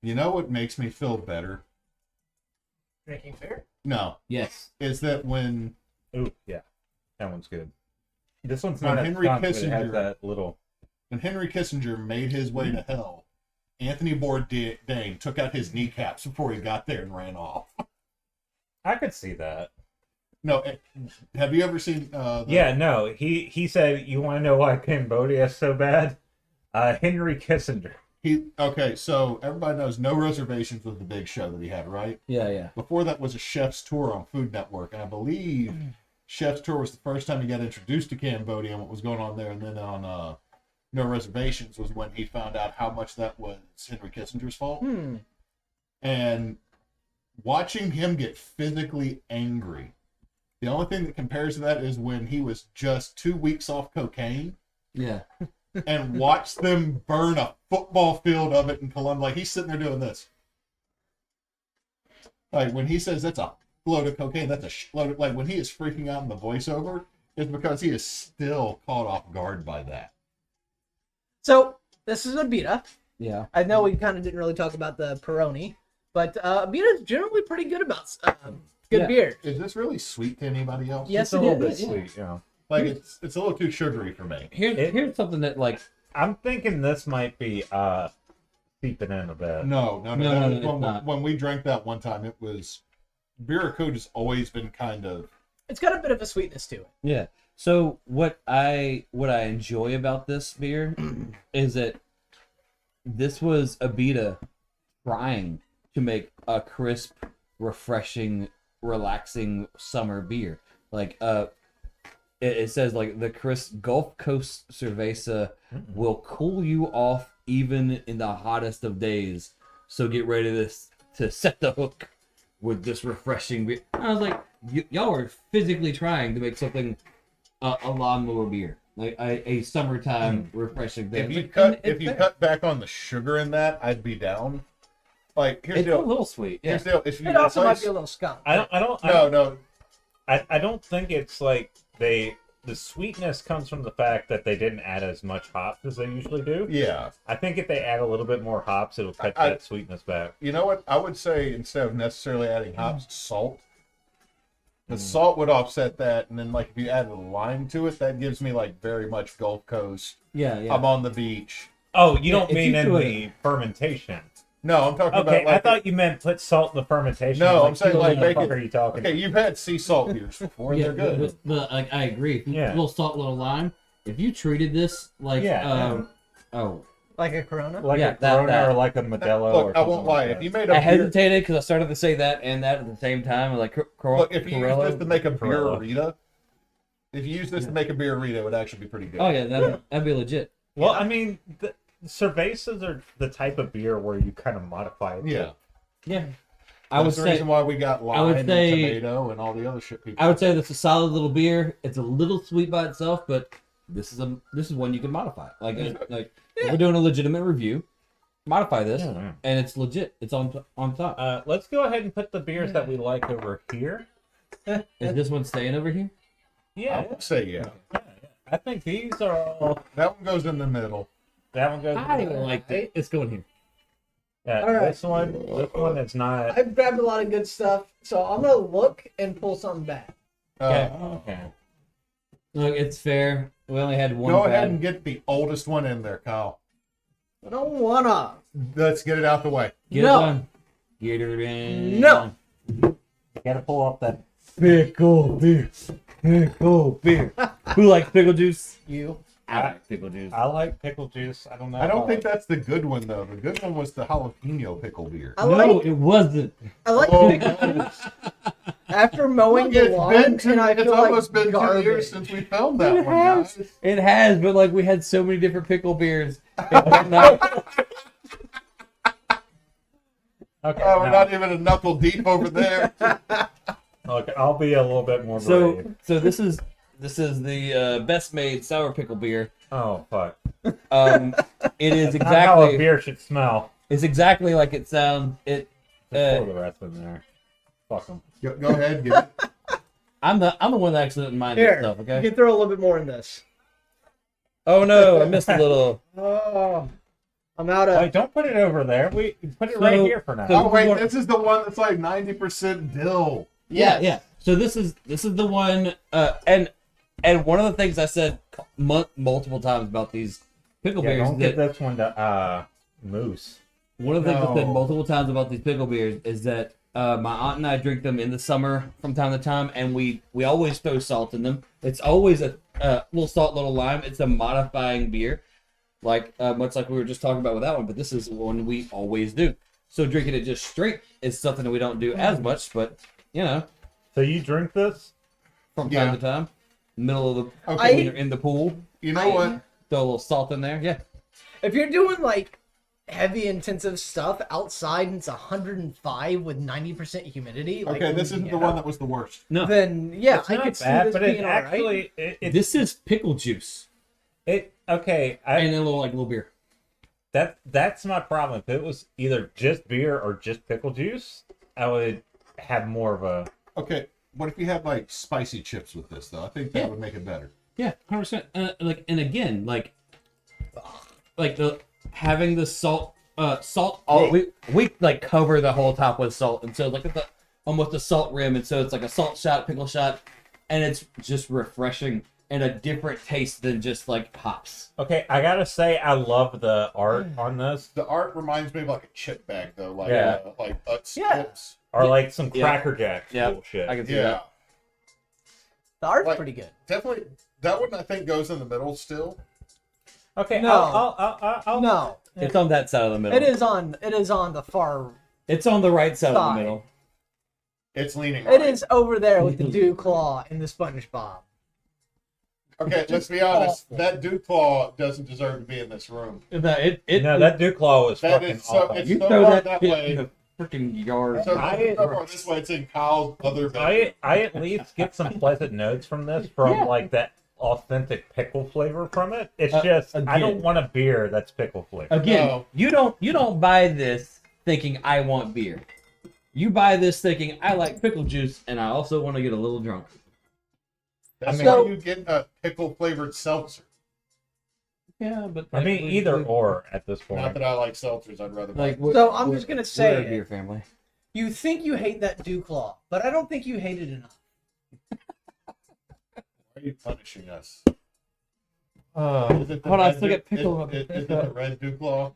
You know what makes me feel better? Drinking fair? No. Yes. Is that when Ooh, yeah. That one's good. This one's When not Henry Henry Kissinger. It has Kissinger- that little... when Henry Kissinger made his way to hell, Anthony Bourdain took out his kneecaps before he got there and ran off. I could see that. No, have you ever seen? Yeah, no. He said, you want to know why Cambodia is so bad? Henry Kissinger. Okay, so everybody knows No Reservations was the big show that he had, right? Yeah. Before that was a Chef's Tour on Food Network, and I believe Chef's Tour was the first time he got introduced to Cambodia and what was going on there, and then on No Reservations was when he found out how much that was Henry Kissinger's fault. And watching him get physically angry, the only thing that compares to that is when he was just 2 weeks off cocaine Yeah. and watched them burn a football field of it in Colombia. Like, he's sitting there doing this. Like, when he says that's a load of cocaine, that's a load of, like, when he is freaking out in the voiceover, it's because he is still caught off guard by that. So, this is a Beta. Yeah. I know we kind of didn't really talk about the Peroni, but Beta is generally pretty good about good beer. Is this really sweet to anybody else? Yes, It's a it little bit is. sweet, yeah. Like, it's a little too sugary for me. Here's something that like I'm thinking this might be seeping in a bit. No. No, it's not. When we drank that one time, it was Biracoot has always been kind of. It's got a bit of a sweetness to it. Yeah. So what I enjoy about this beer is that this was Abita trying to make a crisp, refreshing, relaxing summer beer. Like it says like the crisp Gulf Coast Cerveza will cool you off even in the hottest of days. So get ready to set the hook with this refreshing beer. I was like, y'all are physically trying to make something a lawnmower beer, like a summertime refreshing beer. If you cut back on the sugar in that, I'd be down. Like here's it's the a little sweet. Yeah. Here's the deal. If you It also might replace- be a little skunk. I don't think it's like the sweetness comes from the fact that they didn't add as much hops as they usually do. Yeah. I think if they add a little bit more hops, it'll cut that sweetness back. You know what? I would say instead of necessarily adding hops, salt. The salt would offset that, and then like if you add a lime to it, that gives me like very much Gulf Coast. Yeah. I'm on the beach. Oh, you don't if mean you in do the fermentation? No, I'm talking Okay, about like I thought you meant put salt in the fermentation. No, I'm saying like what the make fuck it. are you talking? Okay, you've had sea salt beers before, and Yeah, they're good. but like I agree. If you Yeah. a little salt, a little lime. If you treated this like Like a Corona? Like Yeah, a Corona that. or like a Modelo or Look, something I won't lie. like If you that. made a I beer, hesitated because I started to say that and that at the same time. Like look, if you use Corella. this to make a beer Corella. Rita, if you use this to make a beer Rita, it would actually be pretty good. Oh yeah, that'd be legit. Well, I mean, the cervezas are the type of beer where you kind of modify it. Yeah. Yeah, I would That's the say reason why we got lime would and say- tomato and all the other shit people. I would say that's a solid little beer. It's a little sweet by itself, but this is one you can modify. Like if we're doing a legitimate review, modify this, Yeah. and it's legit. It's on top. Let's go ahead and put the beers that we like over here. Is this one staying over here? I Yeah, would say yeah. I think these are all. That one goes in the middle. That one goes. I even like that. It's going here. Yeah, All right. this one is not. I've grabbed a lot of good stuff, so I'm gonna look and pull something back. Okay. Look, it's fair. We only had one. Go bad. ahead and get the oldest one in there, Kyle. I don't wanna. Let's get it out the way. Get No. it done. Get it in. No. You gotta pull up that. Pickle beer. Pickle beer. Who likes pickle juice? You. I like pickle juice. I like pickle juice. I don't know. I don't if think that's the good one though. The good one was the jalapeno pickle beer. I No, like. it wasn't. I like Oh, pickles. After mowing the lawn, and I it's feel almost like been garbage. 2 years since we filmed that It one, has. guys. It has, but like we had so many different pickle beers. It might not- Okay. Oh, we're now, not even a knuckle deep over there. look, I'll be a little bit more brave. so this is the best made sour pickle beer. Oh fuck! It is Not how a exactly beer should smell. it's exactly like it sounds. It Just pour the rest in there. Fuck them. Go ahead, get it. I'm the one that actually didn't mind this Here, stuff. you Okay. can throw a little bit more in this. Oh no, I missed a little. Oh, I'm out of. Wait, don't put it over there. We put it right So- here for now. so- Oh wait, this is the one that's like 90% dill. Yeah, yeah. So this is the one, and one of the things I said multiple times about these pickle Yeah, beers don't is get that this one to Moose. one of the things I said No. multiple times about these pickle beers is that my aunt and I drink them in the summer from time to time, and we always throw salt in them. It's always a little salt, little lime. It's a modifying beer, like much like we were just talking about with that one. But this is one we always do. So drinking it just straight is something that we don't do as much, but you know, So you drink this? from Yeah. time to time, middle of the Okay. when you're in the pool, You know what? throw a little salt in there. Yeah, If you're doing like heavy intensive stuff outside and it's 105 with 90% humidity, like, Okay, this isn't the one that was the worst. no, then yeah, It's I not could see bad, this but being it alright. actually this is pickle juice okay. and a little beer. That's my problem. If it was either just beer or just pickle juice, I would have more of a. Okay, what if you had like spicy chips with this though? I think that Yeah. would make it better. Yeah, 100%. Like, and again, like the having the salt, salt. All we like cover the whole top with salt, and so like at the almost a salt rim, and so it's like a salt shot, pickle shot, and it's just refreshing. and a different taste than just like hops. Okay, I gotta say, I love the art on this, The art reminds me of like a chip bag though, like Yeah. like Utz Yeah. chips. or like some Yeah. Cracker Jack Yeah. bullshit. I can see Yeah, that. The art's Like- pretty good. definitely. That one I think goes in the middle still. Okay, No. I'll No, It's on that side of the middle. it is on. It is on the far. It's on the right side of Side. the middle. It's leaning. It right. is over there with the Dew Claw and the SpongeBob. Okay, let's be honest. That Dew Claw doesn't deserve to be in this room. No, No, that Duclaw was That fucking is so- awesome. it's you so throw far that that shit way. in the freaking yard. So, I- so far this way, it's in Kyle's other bedroom. I at least get some pleasant notes from this, from like that authentic pickle flavor from it. It's just I again. don't want a beer that's pickle flavor. Again, No. you don't buy this thinking I want beer. You buy this thinking I like pickle juice and I also want to get a little drunk. That's So- why you get a pickle flavored seltzer. Yeah, but I mean, either or at this Not point. that I like seltzers. I'd rather Like, So I'm just gonna say we're a it. beer family. You think you hate that Dew Claw, but I don't think you hate it enough. Why are you punishing us? Oh, Is it the hold on, I red still Dew- get pickle. Is it the red Dew Claw?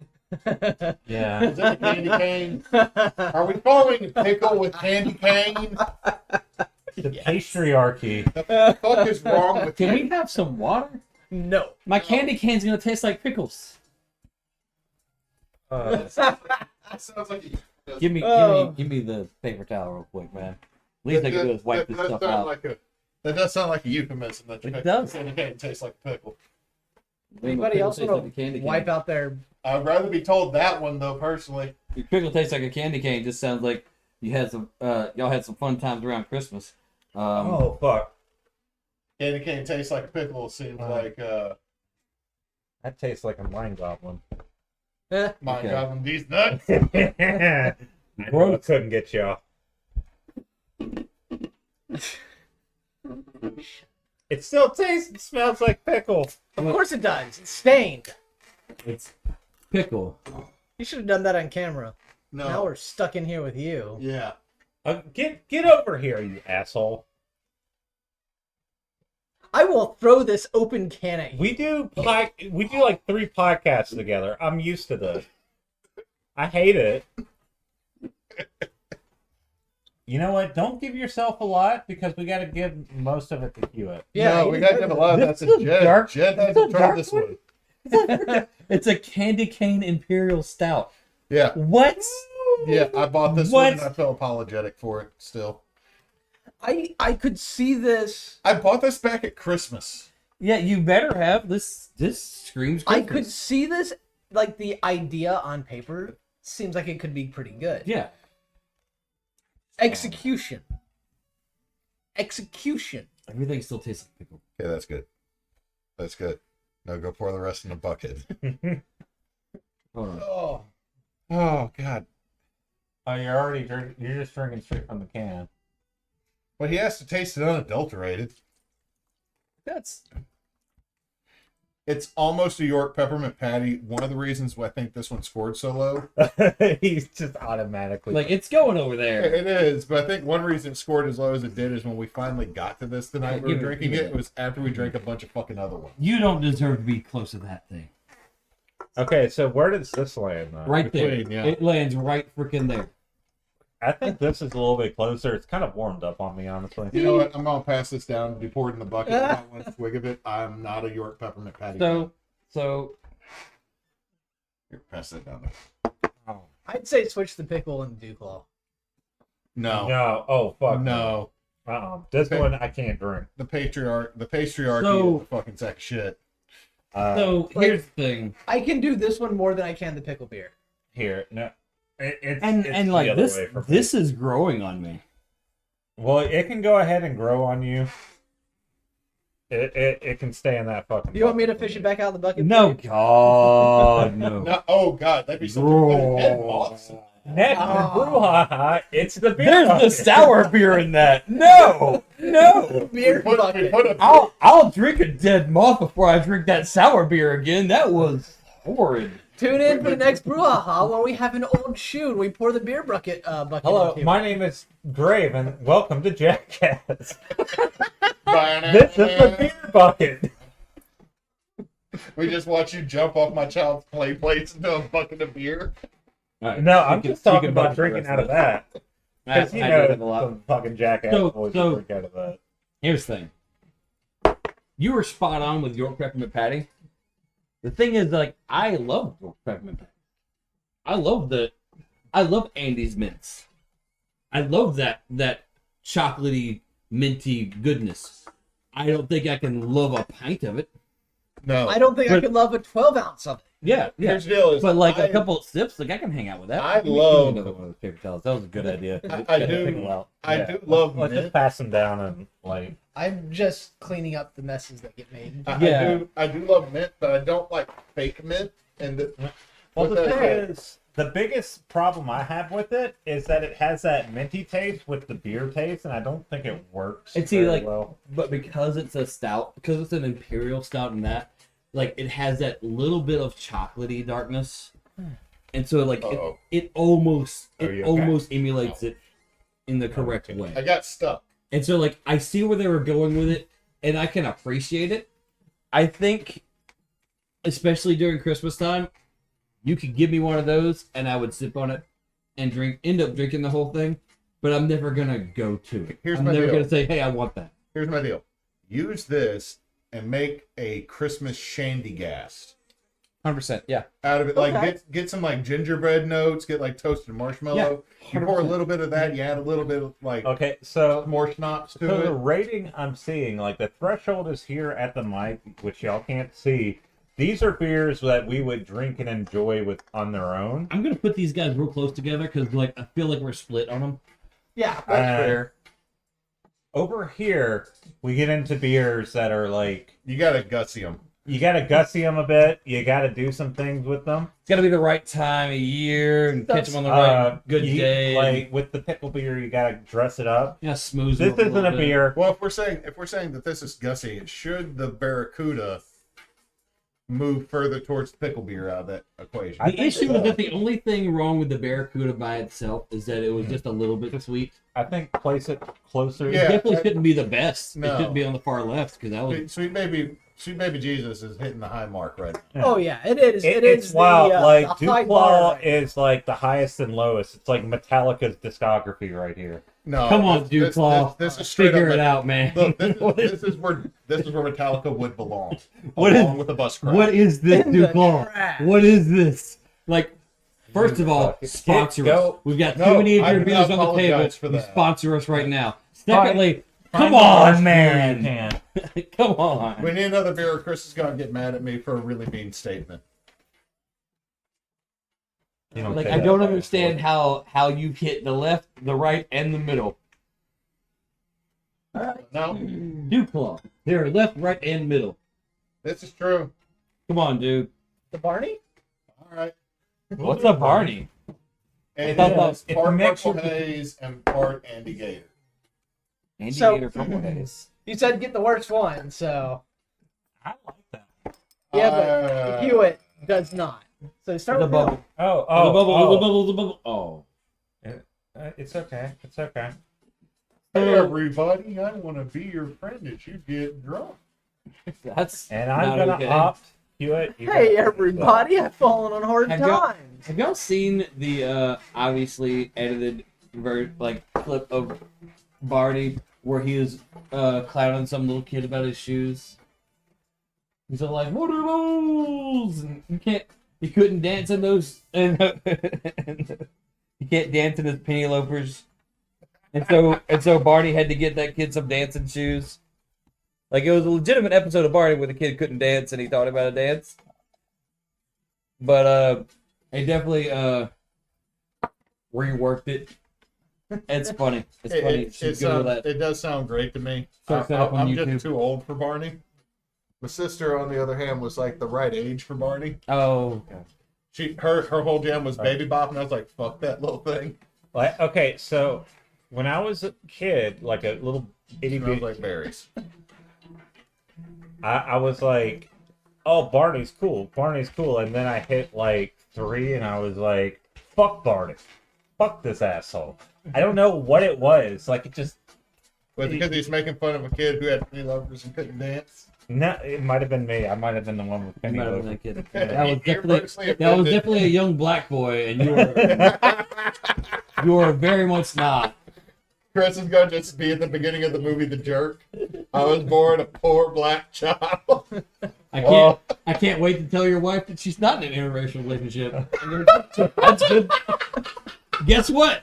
Yeah. Is it the candy cane? Are we following pickle with candy cane? The patriarchy. The fuck is wrong with Can you? we have some water? No. My candy cane's gonna taste like pickles. That sounds like Give me the paper towel real quick, man. Least I can do is wipe this stuff out. That does sound like a euphemism. That It does. Candy cane tastes like a pickle. Anybody Pickle else tastes want like a to candy cane. wipe out their? I'd rather be told that one though, personally. Your pickle tastes like a candy cane. Just sounds like you had some. Y'all had some fun times around Christmas. Oh fuck. Candy cane tastes like a pickle. Seems like That tastes like a mind goblin. Eh, my Okay. God, these nuts. I knew I couldn't get you. It still tastes and smells like pickle. of course it does. It's stained. It's pickle. You should have done that on camera. No. Now we're stuck in here with you. Yeah. Get over here, you asshole. I will throw this open can at you. We do like 3 podcasts together. I'm used to this. I hate it. You know what? Don't give yourself a lot because we got to give most of it to Hewitt. No, we gotta give a lot of that This to is Jed. dark. Jed This hasn't is tried dark this one. one. It's a candy cane imperial stout. Yeah. What? Yeah, I bought this What? one and I feel apologetic for it still. I could see this. I bought this back at Christmas. Yeah, you better have this. This screams. I Christmas. could see this. Like the idea on paper seems like it could be pretty good. Yeah. Execution. Everything still tastes like pickle. Okay, that's good. That's good. Now go pour the rest in the bucket. Hold on. Oh. Oh God. Oh, you're just drinking straight from the can. But he has to taste it unadulterated. That's It's almost a York peppermint patty. One of the reasons why I think this one scored so low. He's just automatically like it's going over there. It is, but I think one reason it scored as low as it did is when we finally got to this the night we were Give it- drinking give it. it. It was after we drank a bunch of fucking other ones. You don't deserve to be close to that thing. Okay, so where does this land? Though? Right there. Between, yeah. It lands right freaking there. I think this is a little bit closer. It's kind of warmed up on me, honestly. You know what? I'm gonna pass this down. Be poured in the bucket. Not one swig of it. I'm not a York peppermint patty. So Here, pass that down. Oh. I'd say switch the pickle and the Dew Claw. No, No. Oh fuck. no. This Okay. one I can't drink. The patriarchy So- is a fucking sack of shit. here's the thing. I can do this one more than I can the pickle beer. Here, no. It's And the like other this way for me. this is growing on me. Well, it can go ahead and grow on you. It can stay in that fucking. Do you want me to bucket. fish it back out of the bucket? No, for you? God, no. No, oh God, that'd be so Bro. Ed Moss. Net brouhaha. It's the beer. There's the bucket. sour beer in that. No, no. Beer We bucket. put a I'll drink a dead moth before I drink that sour beer again. That was horrid. Tune in for the next brouhaha where we have an old shoe and we pour the beer bucket. Hello, into. my name is Grave, and welcome to Jackass. This This is the beer bucket. We just watch you jump off my child's play plates into a bucket of beer. All right, No, you I'm can- just you talking can about budget the drinking rest out of of it. that. Because you I know do that a lot. the fucking Jackass So- boys so- drink out of that. Here's the thing. You were spot on with York peppermint patty. The thing is, like, I love York peppermint patty. I love Andy's mints. I love that chocolatey, minty goodness. I don't think I can love a pint of it. No. I don't think I But- could love a 12 ounce of it. Yeah, yeah. Here's the deal is, But like I- a couple of sips, like I can hang out with that. I Let me love- give me another one of those paper towels. That was a good idea. I Gotta do- pick 'em out. I Yeah. do love Let's mint. just pass them down and like. I'm just cleaning up the messes that get made. Yeah. I do love mint, but I don't like fake mint. And Well, with the that thing said, is, the biggest problem I have with it is that it has that minty taste with the beer taste, and I don't think it works. And see, very like, well. but because it's a stout, because it's an imperial stout and that, like, it has that little bit of chocolatey darkness. And so, like, Uh-oh. it almost Are you okay? emulates it in the correct Okay. way. I got stuck. And so, like, I see where they were going with it, and I can appreciate it. I think, especially during Christmas time, you could give me one of those, and I would sip on it and end up drinking the whole thing. But I'm never gonna go to it. Here's I'm my never deal. gonna say, "Hey, I want that." Here's my deal. Use this and make a Christmas shandy gas 100%. Yeah. out of it. Like Okay. get some like gingerbread notes, get like toasted marshmallow. You pour a 100%. little bit of that, you add a little bit of like Okay, so more schnapps to So the it. rating I'm seeing, like the threshold is here at the mic, which y'all can't see. These are beers that we would drink and enjoy with on their own. I'm gonna put these guys real close together because, like, I feel like we're split on them. Yeah. And over here, we get into beers that are like You gotta gussy them. you gotta gussy them a bit. You gotta do some things with them. It's gotta be the right time of year and catch them on the right good day. Like with the pickle beer, you gotta dress it up. Yeah, smooth. This isn't a beer. Well, if we're saying that this is gussy, should the Barracuda move further towards the pickle beer out of that equation? I The think issue so. is that the only thing wrong with the Barracuda by itself is that it was just a little bit sweet. I think place it closer. Yeah. It definitely shouldn't be the best. No. It shouldn't be on the far left because that was. Sweet baby Jesus is hitting the high mark right now. Oh yeah, it is. It's wild. Like the high bar Duplo right is like the highest and lowest. It's like Metallica's discography right here. No, Come on, this, Duclaw. This is straight Figure up. it out, man. Look, this is where Metallica would belong. What is- along with the bus crowd. What is this, In the Duclaw? trash. What is this? Like, first of all, sponsor us. Go. We've got too No, many of I your do beers not on the table. apologize for You that. sponsor us right now. Secondly, come Find the on, worst beer man. you can. Come on. We need another beer, or Chris is gonna get mad at me for a really mean statement. You don't Like, say I that don't about understand it. how you hit the left, the right, and the middle. No, Duclaw. There, left, right, and middle. this is true. Come on, dude. The Barney? All right. What's up, Barney? And thought it that- is it's part a mixture Purple Haze and part Andy Gator. Andy So- Gator Purple Haze. You said get the worst one, so I like that. yeah, but Hewitt does not. So start The with Bill. bubble. Oh, The bubble, oh. the bubble, the bubble. Oh. It's okay. It's okay. Hey everybody, I want to be your friend as you get drunk. That's And I'm not gonna okay. opt Hewitt. you Hey got- everybody, I've fallen on hard Have y'all- times. Have y'all seen the obviously edited clip of Barney where he was clowning some little kid about his shoes? He's all like, "What are those?" And he couldn't dance in those, and he can't dance in his penny loafers, and so Barney had to get that kid some dancing shoes. Like, it was a legitimate episode of Barney where the kid couldn't dance and he taught him how to dance. But he definitely reworked it. It's funny. It's funny. She's good with that. It does sound great to me. Search that up on I'm YouTube. just too old for Barney. My sister, on the other hand, was like the right age for Barney. Oh, Her whole jam was Baby Bop, and I was like, fuck that little thing. Like, okay, so when I was a kid, like a little itty Smells bitty, like berries. I was like, oh, Barney's cool. Barney's cool. And then I hit like 3 and I was like, fuck Barney. Fuck this asshole. I don't know what it was. Like, it just. Was it because he's making fun of a kid who had 3 lovers and couldn't dance? No, it might have been me. I might have been the one with You Penny might have been Loafer. that kid. You're That was personally definitely offended. a young black boy, and you were very much not. Chris is going to just be at the beginning of the movie The Jerk. I was born a poor black child. I can't wait to tell your wife that she's not in an interracial relationship. That's good. Guess what?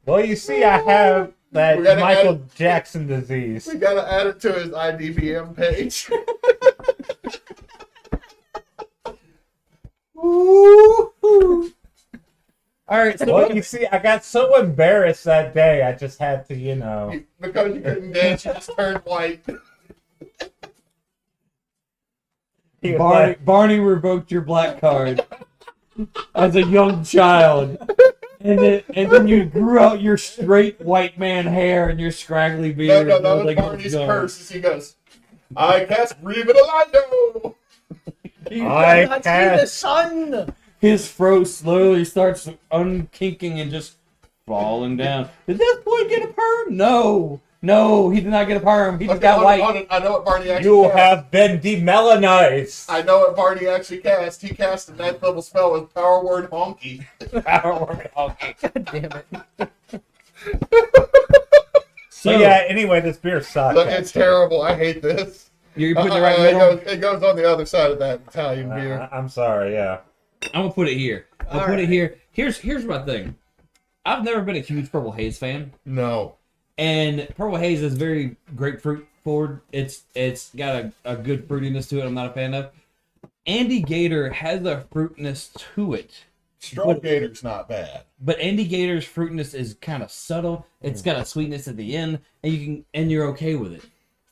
Well, you see, I have that We gotta Michael add- Jackson disease. We got to add it to his IDBM page. All right, so Well, you see, I got so embarrassed that day, I just had to, Because you couldn't dance, you just turned white. he was like, Barney revoked your black card as a young child. And then you grew out your straight white man hair and your scraggly No, beard. no, that I was like, Barney's oh, curse as he goes, I cast Revitalindo! You I cannot see can't- the sun. His fro slowly starts unkinking and just falling down. Did this boy get a perm? No, he did not get a perm. He just Okay, got white. hold on. I know what Barney actually you cast. have been demelanized. I know what Barney actually cast. He cast a 9th level spell with Power Word Honky. God damn it. So So yeah, anyway, this beer sucks. Look, it's terrible. I hate this. you're putting it right in the middle. It goes on the other side of that Italian beer. I'm sorry, yeah. I'm gonna put it here. I'll All put it right. here. Here's my thing. I've never been a huge Purple Haze fan, No. and Purple Haze is very grapefruit forward. It's got a good fruitiness to it. I'm not a fan of. Andy Gator has a fruitiness to it, Stroke Gator's not bad. but Andy Gator's fruitiness is kind of subtle. It's got a sweetness at the end, and you're okay with it.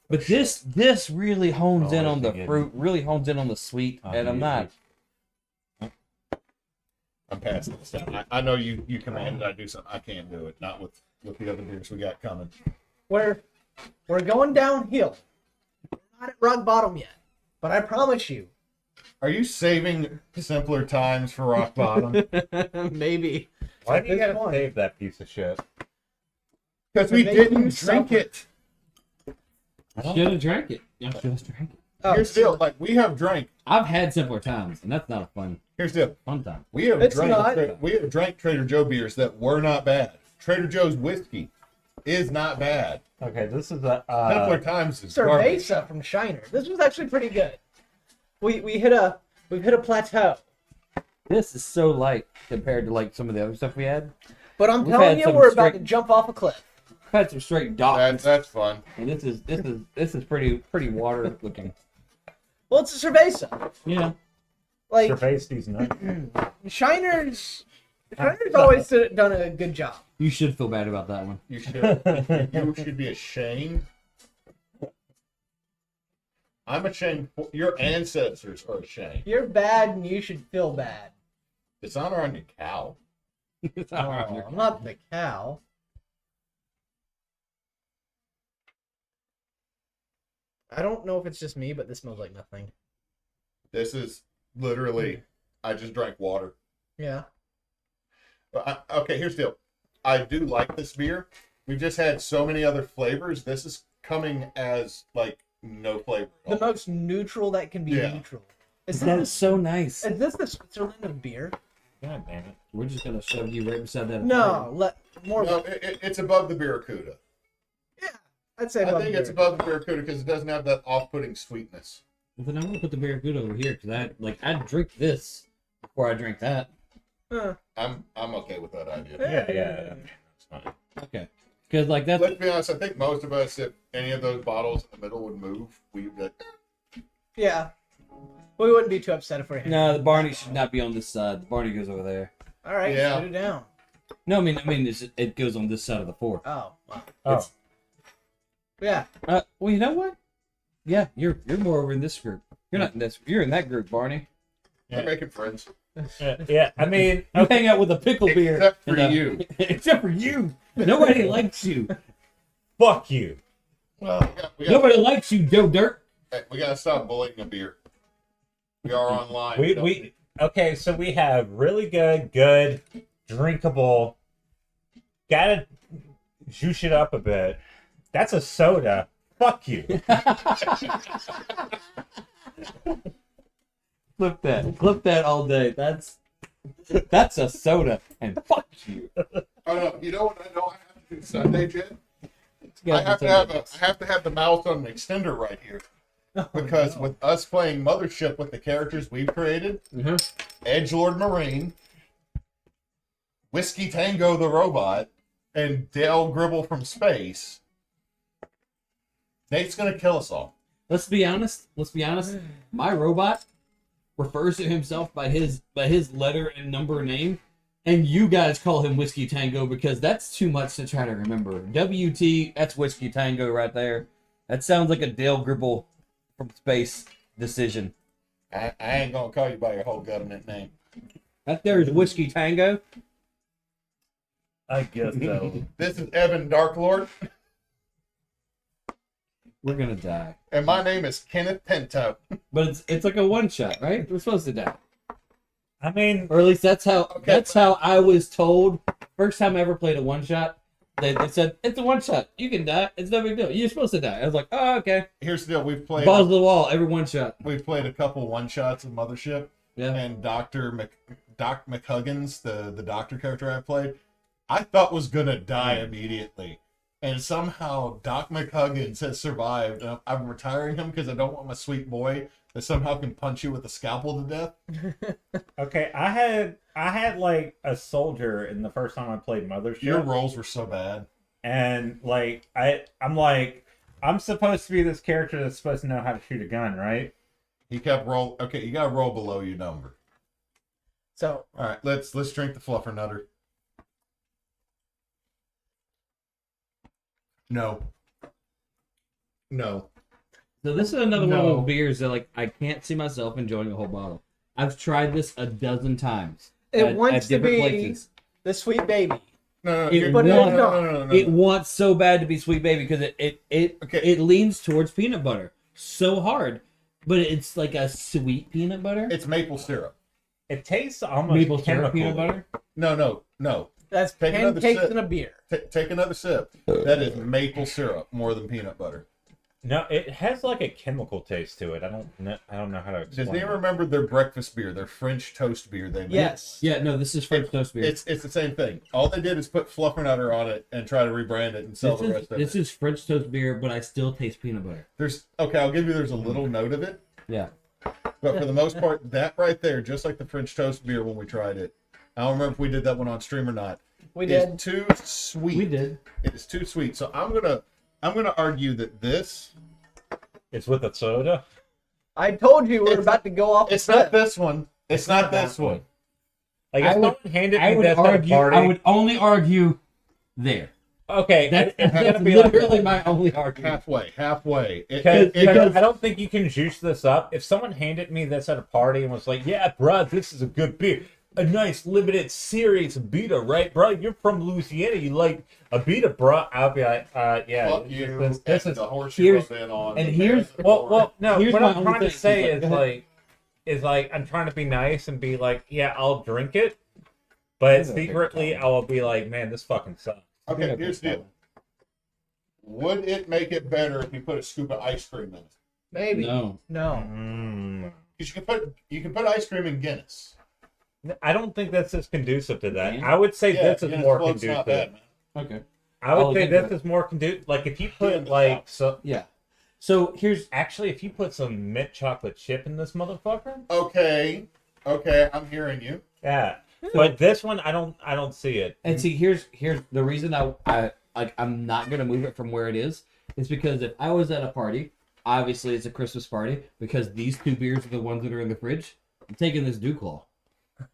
But this really hones in Oh, on the good. fruit, really hones in on the sweet, Oh, and I'm you- not. I'm passing this down. I know you commanded I do something. I can't do it. Not with the other beers we got coming. We're going downhill. We're not at rock bottom yet. But I promise you. Are you saving simpler times for rock bottom? Maybe. Why do you This gotta one. save that piece of shit? Because we Make you didn't drink suffer. it. Should have drank it. I should have drank it. Oh, Here's the deal. Like, we have drank. I've had simpler times, and that's not a Here's the deal. fun time. We have It's drank. not. We have drank Trader Joe beers that were not bad. Trader Joe's whiskey is not bad. Okay, this is a Simpler times is garbage. Cerveza from Shiner. This was actually pretty good. We've hit a plateau. This is so light compared to like some of the other stuff we had. But I'm We've telling had you, some we're about to straight- jump off a cliff. We've had some straight dogs, That's fun. and this is pretty water looking. Well, it's a Cerveza. Yeah. Like Cervase's nuts. Shiner's always done a good job. You should feel bad about that one. You should. You should be ashamed. I'm ashamed. Your ancestors are ashamed. You're bad, and you should feel bad. Dishonor on your cow. Oh, I'm not the cow. I don't know if it's just me, but this smells like nothing. This is literally. I just drank water. Yeah. But okay, here's the deal. I do like this beer. We've just had so many other flavors. This is coming as like no flavor. at The all. most neutral that can be Yeah. neutral. Is That is this, so nice. is this the Switzerland of beer? God damn it. We're just gonna shove you right beside that. No, more. No, it's above the Barracuda. Yeah, I'd say I above think beer. it's above the Barracuda because it doesn't have that off-putting sweetness. Well, then I'm gonna put the Barracuda over here because I'd drink this before I drink that. Huh. I'm okay with that idea. Yeah. It's fine. Okay. Because like that's Let's be honest. I think most of us, if any of those bottles in the middle would move, we'd be like, Yeah. We wouldn't be too upset if we're here. no, the Barney should not be on this side. The Barney goes over there. All right, Yeah. shoot it down. No, I mean it goes on this side of the fork. Oh, well. Oh, Yeah. Well, you know what? Yeah, you're more over in this group. You're not in this. You're in that group, Barney. "We're making friends." yeah. I mean, You hang out with a pickle beer. Except for and a- you. Except for you. Nobody likes you. fuck you. Well, we got Nobody likes you, Joe Dirt. Hey, we gotta stop bullying a beer. We are online. We okay, so we have really good, drinkable. Gotta juice it up a bit. That's a soda. Fuck you. Clip that all day. That's a soda, and fuck you. Oh no! You know what I know I have to do Sunday, Jen? I have to have the mouse on an extender right here. Because with us playing Mothership with the characters we've created, Edgelord Marine, Whiskey Tango the Robot, and Dale Gribble from Space, Nate's gonna kill us all. Let's be honest. My robot refers to himself by his letter and number name, and you guys call him Whiskey Tango because that's too much to try to remember. WT, that's Whiskey Tango right there. That sounds like a Dale Gribble from Space decision. I ain't gonna call you by your whole government name. That there is Whiskey Tango. I guess so. This is Evan Darklord, We're gonna die. and my name is Kenneth Pinto. But it's like a one shot, right? We're supposed to die. I mean, Or at least that's how Okay, how I was told. First time I ever played a one shot, they said it's a one shot. You can die. It's no big deal. You're supposed to die. I was like, oh okay. Here's the deal: we've played Balls to the wall. Every one shot. a couple one shots of Mothership, Yeah. and Doc McHuggins, the doctor character I played, I thought was gonna die immediately, and somehow Doc McHuggins has survived. I'm retiring him because I don't want my sweet boy that somehow can punch you with a scalpel to death. okay, I had like a soldier in the first time I played Mothership. Your rolls were so bad. And like I'm supposed to be this character that's supposed to know how to shoot a gun, right? He kept roll. Okay, you gotta roll below your number. So All right, let's drink the fluffernutter. No. So this is another one of No. those beers that like I can't see myself enjoying a whole bottle. I've tried this a dozen times. it wants to different be the sweet baby. No. It But wants- no. It wants so bad to be Sweet Baby because Okay. it leans towards peanut butter so hard, but it's like a sweet peanut butter. It's maple syrup. It tastes almost Maple syrup chemical. peanut butter. No. That's Take another pancakes sip. in a beer. Take another sip. That is maple syrup more than peanut butter. No, it has like a chemical taste to it. I don't know how to Does explain. anyone remember their breakfast beer, their French toast beer they made? Yes. Yeah, no, this is French toast beer. It's the same thing. All they did is put fluffernutter on it and try to rebrand it and sell the rest of This it. is French toast beer, but I still taste peanut butter. I'll give you there's a little note of it, Yeah. but for the most part, that right there, just like the French toast beer when we tried it. I don't remember if we did that one on stream or not. We It's did. too sweet. We did. It is too sweet. So I'm gonna argue that this. It's with a soda. I told you we're It's- about to go off. It's the not cliff. this one. It's not this one. Like I if would- someone handed I me would this at a argue. party. I would only argue there. Okay, That's, it's gonna that's be like literally my only argument. Halfway. Because Because- I don't think you can juice this up. If someone handed me this at a party and was like, "Yeah, bro, this is a good beer, a nice limited series Beta, right, bro? You're from Louisiana, you like a Beta, bro?" I'll be like, "Yeah, Fuck you. this is the horse you here's- rode in on. and here's- well, no. Here's What my I'm only trying to thing. say Go ahead. is like I'm trying to be nice and be like, yeah, I'll drink it, but These are secretly I will be like, man, this fucking sucks. Okay, here's the deal. Would it make it better if you put a scoop of ice cream in it? Maybe. No. No. Mm. Because you can put ice cream in Guinness. I don't think that's as conducive to that. Yeah. I would say Yeah, this is Guinness more float's conducive. not bad, man. Okay. I would I'll say look this into is more conducive. Like if you Get put in the like house. so, Yeah. So here's actually if you put some mint chocolate chip in this motherfucker, Okay, I'm hearing you. yeah. But this one, I don't see it. and see here's the reason I'm not gonna move it from where it is because if I was at a party, obviously it's a Christmas party because these two beers are the ones that are in the fridge. I'm taking this Dew Claw.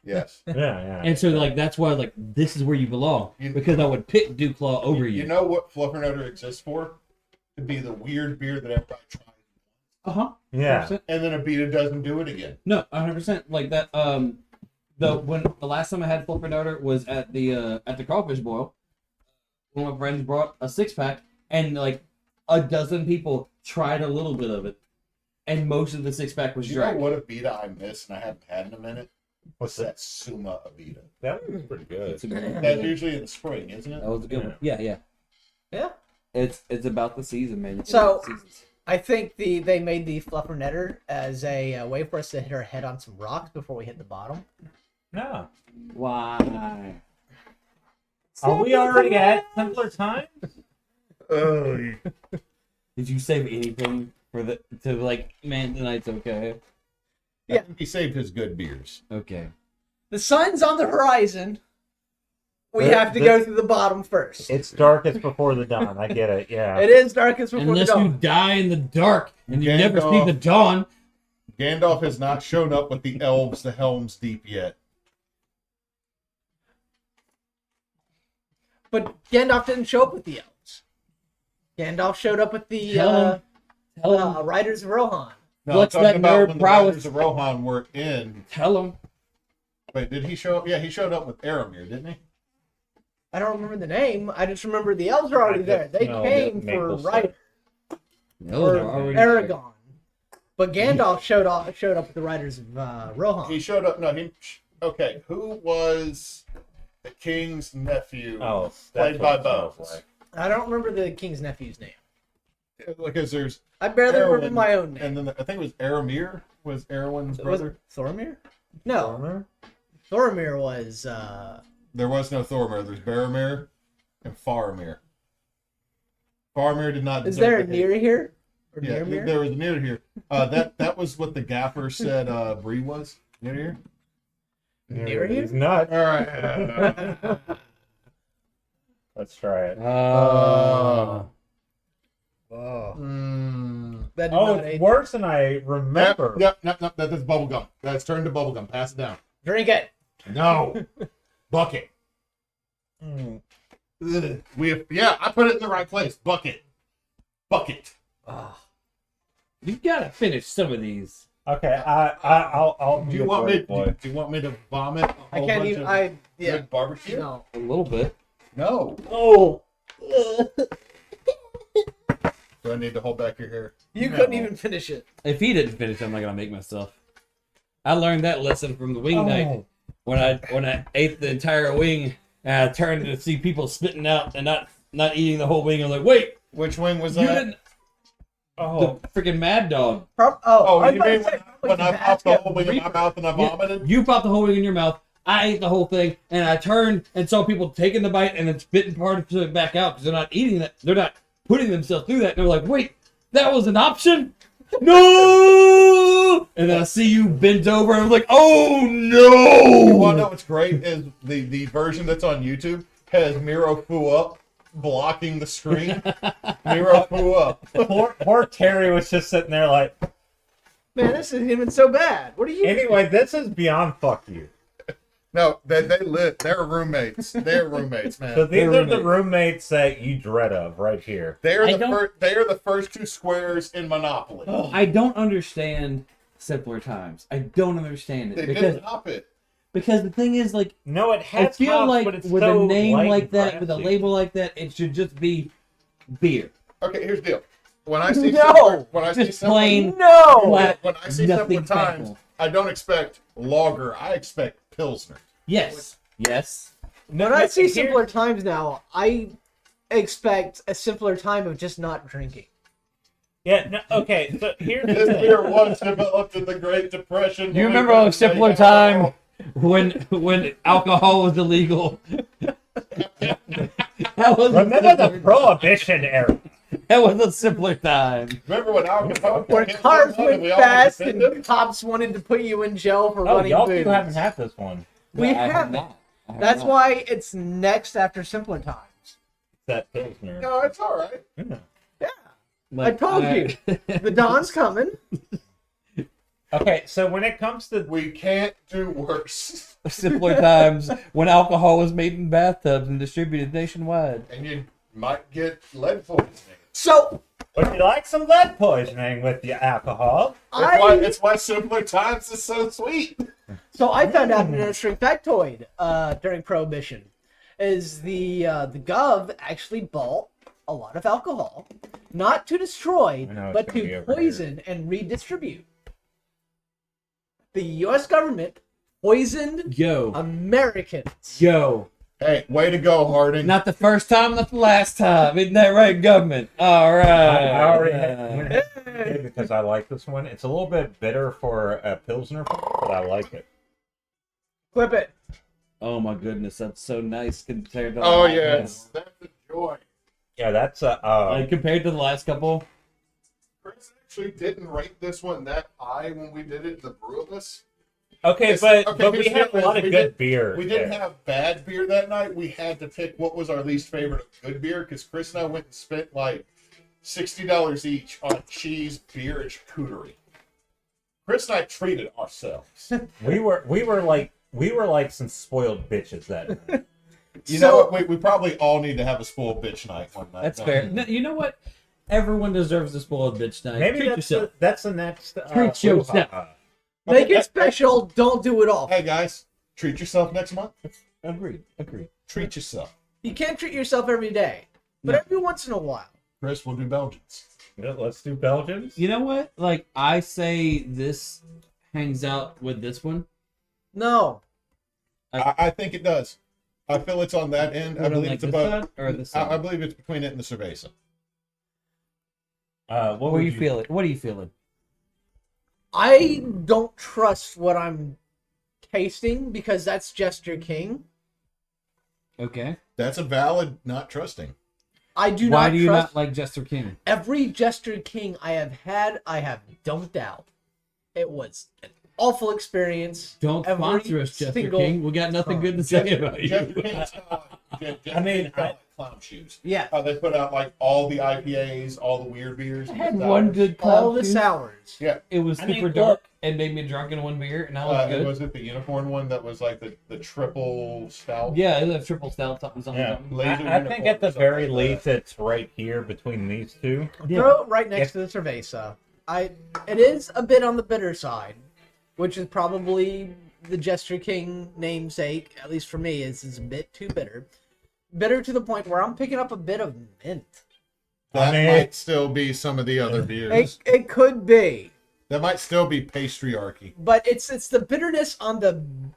Yes. Yeah. And so like that's why like this is where you belong because I would pick Dew Claw over you. You know what fluffernutter exists for? To be the weird beer that everybody tries. Yeah. 100%. And then a beta doesn't do it again. No, 100%. Like that. The last time I had fluffernutter was at the crawfish boil. One of my friends brought a 6-pack, and like a dozen people tried a little bit of it, and most of the 6-pack was You know dry. what Abita I miss and I haven't had in a minute? What's That Suma Abita. That was pretty good. It's a good one. That's usually in the spring, isn't it? That was a good one. Yeah. Yeah. It's about the season, man. It's So- about the seasons. I think they made the fluffernetter as a way for us to hit our head on some rocks before we hit the bottom. No. Why? Are we already at simpler times? Oh, Did you save anything for man, tonight's okay? Yeah. He saved his good beers. Okay. The sun's on the horizon. We have to go through the bottom first. It's darkest before the dawn. I get it. Yeah. It is darkest before Unless the you dawn. die in the dark and you never see Gandalf. the dawn. Gandalf has not shown up with the elves to Helm's Deep yet. But Gandalf didn't show up with the elves. Gandalf showed up with the Tell him. Riders of Rohan. No, What's I'm talking that about nerd when the prowess? Riders of Rohan were in. Tell him. Wait, did he show up? Yeah, he showed up with Aramir, didn't he? I don't remember the name. I just remember the elves are already there. They No, came yeah, for Maple Ryder No, or they're already there. Aragon. But Gandalf showed up with the Riders of Rohan. He showed up. No, he. Okay, who was the king's nephew? Oh, Played that's by what it sounds Bones. like. I don't remember the king's nephew's name. Because there's I barely remember Erwin, my own name. and then I think it was Aramir was Erwin's Was brother. it Thoromir? No, Thoromir was. There was no Thoromir. There's Boromir and Faramir. Faramir did not. Is deserve there a the near hate. here? Or Yeah, near there was a near here. That was what the gaffer said. Brew was near here. Near He's here? not. All right. Let's try it. Oh. That did Oh, not it's aid. worse than I remember. Yep. That's bubble gum. That's turned to bubble gum. Pass it down. Drink it. No. Bucket. Mm. Ugh. I put it in the right place. Bucket. You gotta finish some of these. Okay, I'll Do be you a want me? brave boy. Do you want me to vomit? A I whole can't bunch even. of Yeah. good barbecue. No. A little bit. No. Oh. Do I need to hold back your hair? You No. couldn't even finish it. If he didn't finish, I'm not gonna make myself. I learned that lesson from the wing night when I ate the entire wing and I turned to see people spitting out and not eating the whole wing. I'm like, wait, Which wing was you that? didn't. Oh, The freaking Mad Dog. Oh, I was you about to mean say, when I the popped the basket whole wing in my Reaper. mouth and I vomited? You popped the whole wing in your mouth. I ate the whole thing, and I turned and saw people taking the bite and then spitting part of it back out because they're not eating that. They're not putting themselves through that. And they're like, wait, that was an option? No! And then I see you bent over, and I'm like, oh You want to no! know what's great is the version that's on YouTube has Miro Fu up blocking the screen. Miro Fu up. poor Terry was just sitting there like. Man, this isn't even so bad. What are you? Anyway, this is beyond fuck you. No, they live. They're roommates. They're roommates, man. So these They're are the roommates. roommates that you dread of right here. They are I the don't- first. They are the first two squares in Monopoly. I don't understand simpler times. I don't understand it They because didn't hop it. the thing is, like, No, it I has feel hops, like but it's with so a name light like and that, with a brassy. label like that, it should just be beer. Okay, here's the deal. When I see No! when I see Just plain No. flat. when I see nothing Simpler Times, special. I don't expect lager. I expect pilsner. Yes. When I see Here- simpler times now, I expect a simpler time of just not drinking. Yeah, no, okay, so here's the This thing. beer was developed in the Great Depression. Do you when remember we a didn't simpler make time alcohol. when alcohol was illegal? that was Remember the Prohibition era. that was a simpler time. Remember when alcohol? Where came cars along went we all fast defended? and cops wanted to put you in jail for Oh, running y'all booze. two haven't had this one. We I haven't. not. I have That's not. why it's next after simpler times. That Pilsner. No, it's all right. Yeah. Yeah, Like, I told you. The dawn's coming. Okay, so when it comes to We can't do worse. simpler times when alcohol was made in bathtubs and distributed nationwide. And you might get lead poisoning. So would you like some lead poisoning with your alcohol? It's why Simpler Times is so sweet. I found out an interesting factoid during Prohibition is the Gov actually bought a lot of alcohol Not to destroy, I know it's but gonna be to over here. poison and redistribute. The U.S. government poisoned Yo. Americans. Yo. Hey, way to go, Harding. Not the first time, not the last time. Isn't that right, government? All right. I already went ahead and did because I like this one. It's a little bit bitter for a Pilsner, but I like it. Clip it. Oh my goodness, that's so nice compared to Oh, the last yes. That's a joy. Yeah, that's one. Like compared to the last couple. Chris actually didn't rate this one that high when we did it, the Brewless. okay, but we here's had the a lot of thing. good beer. We didn't there. have bad beer that night. We had to pick what was our least favorite of good beer because Chris and I went and spent like $60 each on cheese, beer, and charcuterie. Chris and I treated ourselves. We were like some spoiled bitches that night. You know what? We probably all need to have a spoiled bitch night one night. That's fair. No, you know what? Everyone deserves a spoiled bitch night. Maybe Treat that's yourself. that's the next. Treat yourself. Make it special. Don't do it all. Hey guys, treat yourself next month. Agreed. Treat yourself. You can't treat yourself every day, but No. every once in a while. Chris, we'll do Belgians. Yeah, let's do Belgians. You know what? Like, I say this hangs out with this one. No. I think it does. I feel it's on that end. I What, on, believe like, it's this above. side or this I side? believe it's between it and the Cerveza. What What are would you feeling? What are you feeling? I don't trust what I'm tasting because that's Jester King. Okay. That's a valid not trusting. I do Why not do you trust not like Jester King? every Jester King I have had. I have dumped out. It was an awful experience. Don't Every sponsor us, Jester single King. We got nothing good to say about you. Jester King's I mean, clown shoes. Yeah, They put out like all the IPAs, all the weird beers. I and had sours. one good all the club. sours. Yeah. It was I mean, super dark and made me drunk in one beer, and that was good. Was it the unicorn one that was like the triple stout? Yeah, it was a triple stout, something. Yeah. Laser I think at the unicorn, very something like least, it's right here between these two. Throw it right next to the Cerveza. It is a bit on the bitter side, which is probably the Jester King namesake. At least for me, is a bit too bitter. Bitter to the point where I'm picking up a bit of mint. That I mean, might still be some of the other beers. It could be. That might still be pastryarchy. But it's the bitterness on the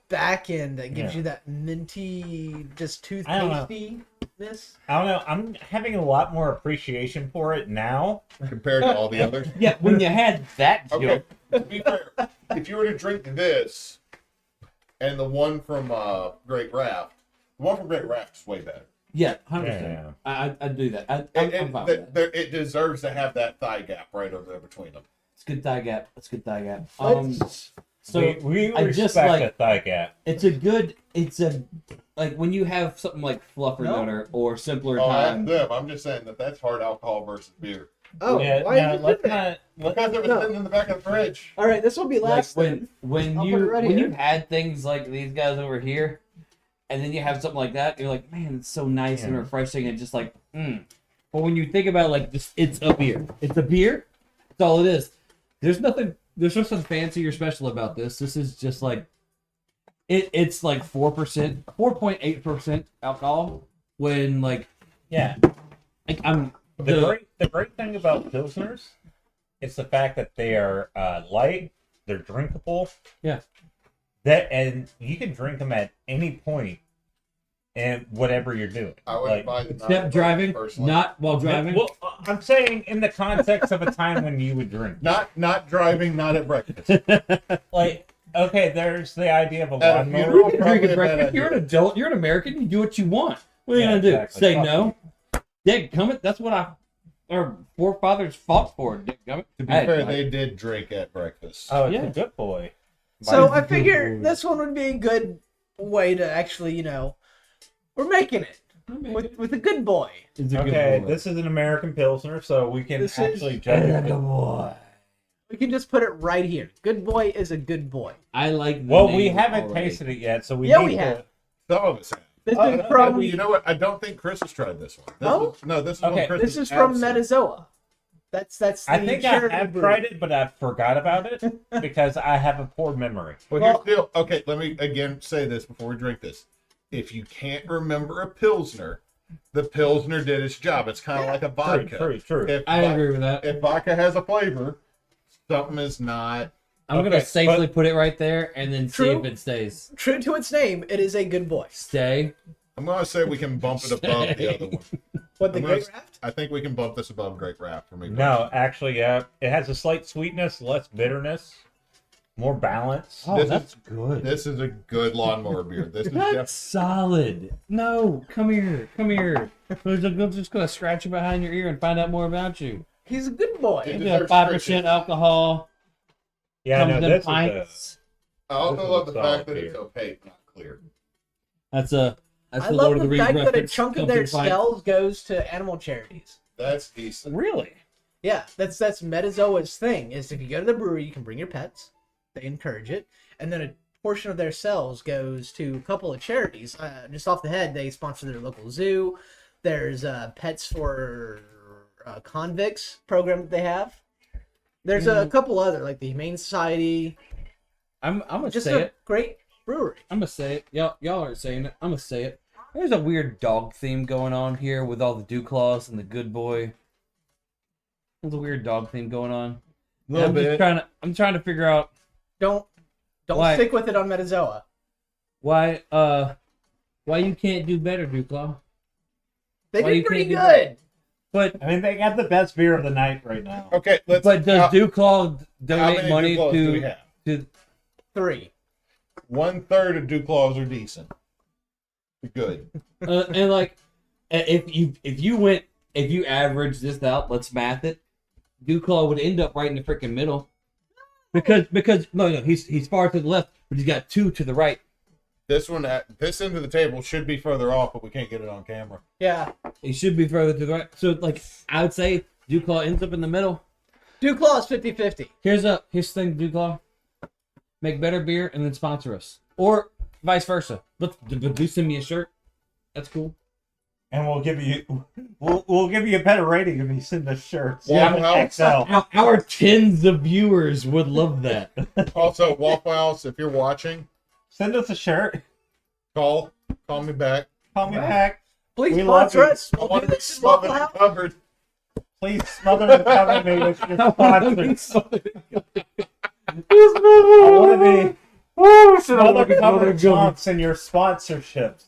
back end that gives Yeah. you that minty, just I don't know. toothpastyness. I don't know. I'm having a lot more appreciation for it now. Compared to all the others. Yeah, when you had that Okay, joke. to be fair, if you were to drink this and the one from Great Raft, the one from Great Raft is way better. Yeah, 100%. Yeah. I'd do that. I'm And fine with that. it deserves to have that thigh gap right over there between them. It's good thigh gap. It's good thigh gap. Let's- So we I respect just like- a thigh gap. it's a like when you have something like Fluffer No. Nutter or Simpler Oh, that's Time. them. I'm just saying that's hard alcohol versus beer. Oh, Yeah, why no, did you let's do that? not. Because it was No. sitting in the back of the fridge. All right, this will be Like last then. when I'll you put it right when here. you had things like these guys over here, and then you have something like that, you're like, man, it's so nice and Yeah. refreshing and just like, But when you think about like just, it's a beer. It's a beer. That's all it is. There's nothing fancy or special about this. This is just like it's like 4%, 4.8% alcohol. When like Yeah. I'm The great thing about pilsners is the fact that they are light, they're drinkable. Yeah. And you can drink them at any point, and whatever you're doing. I would Like, buy the step driving, personally. not while driving. Well, I'm saying in the context of a time when you would drink. Not driving, not at breakfast. Like, okay, there's the idea of a At a lawnmower. funeral, Drink probably at a bad breakfast. You're an idea. adult. You're an American. You do what you want. What are you Yeah, gonna do? exactly. Say Fuck no? Dadgummit, that's what our forefathers fought for. Dadgummit. To be fair, they did drink at breakfast. Oh, it's Yeah. a good boy. So By- I figure this one would be a good way to actually, we're making it with a good boy. It's a good Okay, boy. this is an American Pilsner, so we can This is- actually judge it. boy. We can just put it right here. Good boy is a good boy. I like. The Well, we name haven't already. tasted it yet, so we Yeah, need we to. have. Some of us have. This Oh, is okay, from You know what? I don't think Chris has tried this one. No? This is Okay. one Chris this has is from absolutely- Metazoa. That's the I think I charity have brew. tried it, but I forgot about it because I have a poor memory. Well, Well- here's the deal. Okay, let me again say this before we drink this. If you can't remember a Pilsner, the Pilsner did its job. It's kind of like a vodka. True. I agree with that. If vodka has a flavor, something is not. I'm gonna Okay, safely put it right there and then see True. if it stays. True to its name, it is a good boy. Stay. I'm going to say we can bump it above the other one. What, the I'm gonna- Great Raft? I think we can bump this above Great Raft for me. No, actually, yeah. It has a slight sweetness, less bitterness, more balance. Oh, This that's good. This is a good lawnmower beer. This is That's just solid. No, come here. I'm just gonna scratch you behind your ear and find out more about you. He's a good boy. It You deserves got 5% scratches. alcohol. Yeah, comes no, in this is pints. I also This is love a the solid fact that it's beer. opaque, not clear. That's the I Lord love of the the Rings fact that a reference. chunk of Comes their in pints. sales goes to animal charities. That's decent. Really? Yeah, that's Metazoa's thing. Is if you go to the brewery, you can bring your pets. They encourage it, and then a portion of their sales goes to a couple of charities. Just off the head, they sponsor their local zoo. There's Pets for Convicts program that they have. There's a couple other, like the Humane Society. I'm gonna Just say a it. great brewery. I'm gonna say it. Y'all aren't saying it. I'm gonna say it. There's a weird dog theme going on here with all the Duclaws and the Good Boy. There's a weird dog theme going on. A little bit. I'm trying to figure out Don't Why? stick with it on Metazoa. why you can't do better, Duclaw. They Why you did pretty can't do good. But I mean, they got the best beer of the night right now. Okay, let's. does Duclaw how donate many money Duclaws do we to have? 3. 1/3 of Duclaws are decent. Good. and like if you average this out, let's math it. Duclaw would end up right in the freaking middle. Because no, he's far to the left, but he's got 2 to the right. This one at this end of the table should be further off, but we can't get it on camera. Yeah. He should be further to the right. So like I would say Duclaw ends up in the middle. Duclaw is 50-50. Here's the thing, Duclaw. Make better beer and then sponsor us. Or vice versa. But do send me a shirt. That's cool. And we'll give you a better rating if you send us shirts. Waffle House. XL. Our tens of viewers would love that. Also, Waffle House, if you're watching, Send us a shirt. call me back. Call me back. Please We love sponsor you. us. I We'll want do to be this in Waffle smothered House. and covered. Please smother and cover me with your sponsors. I want to be smothered and covered chunks in your sponsorships.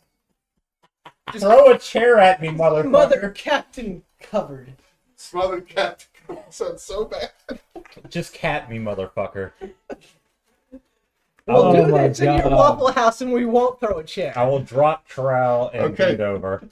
Just Throw a chair at me, motherfucker. Mother Captain covered. Smothered cat. Sounds so bad. Just cat me, motherfucker. We'll Oh do my this in your God. Waffle House and we won't throw a chair. I will drop trowel and Okay. bend over.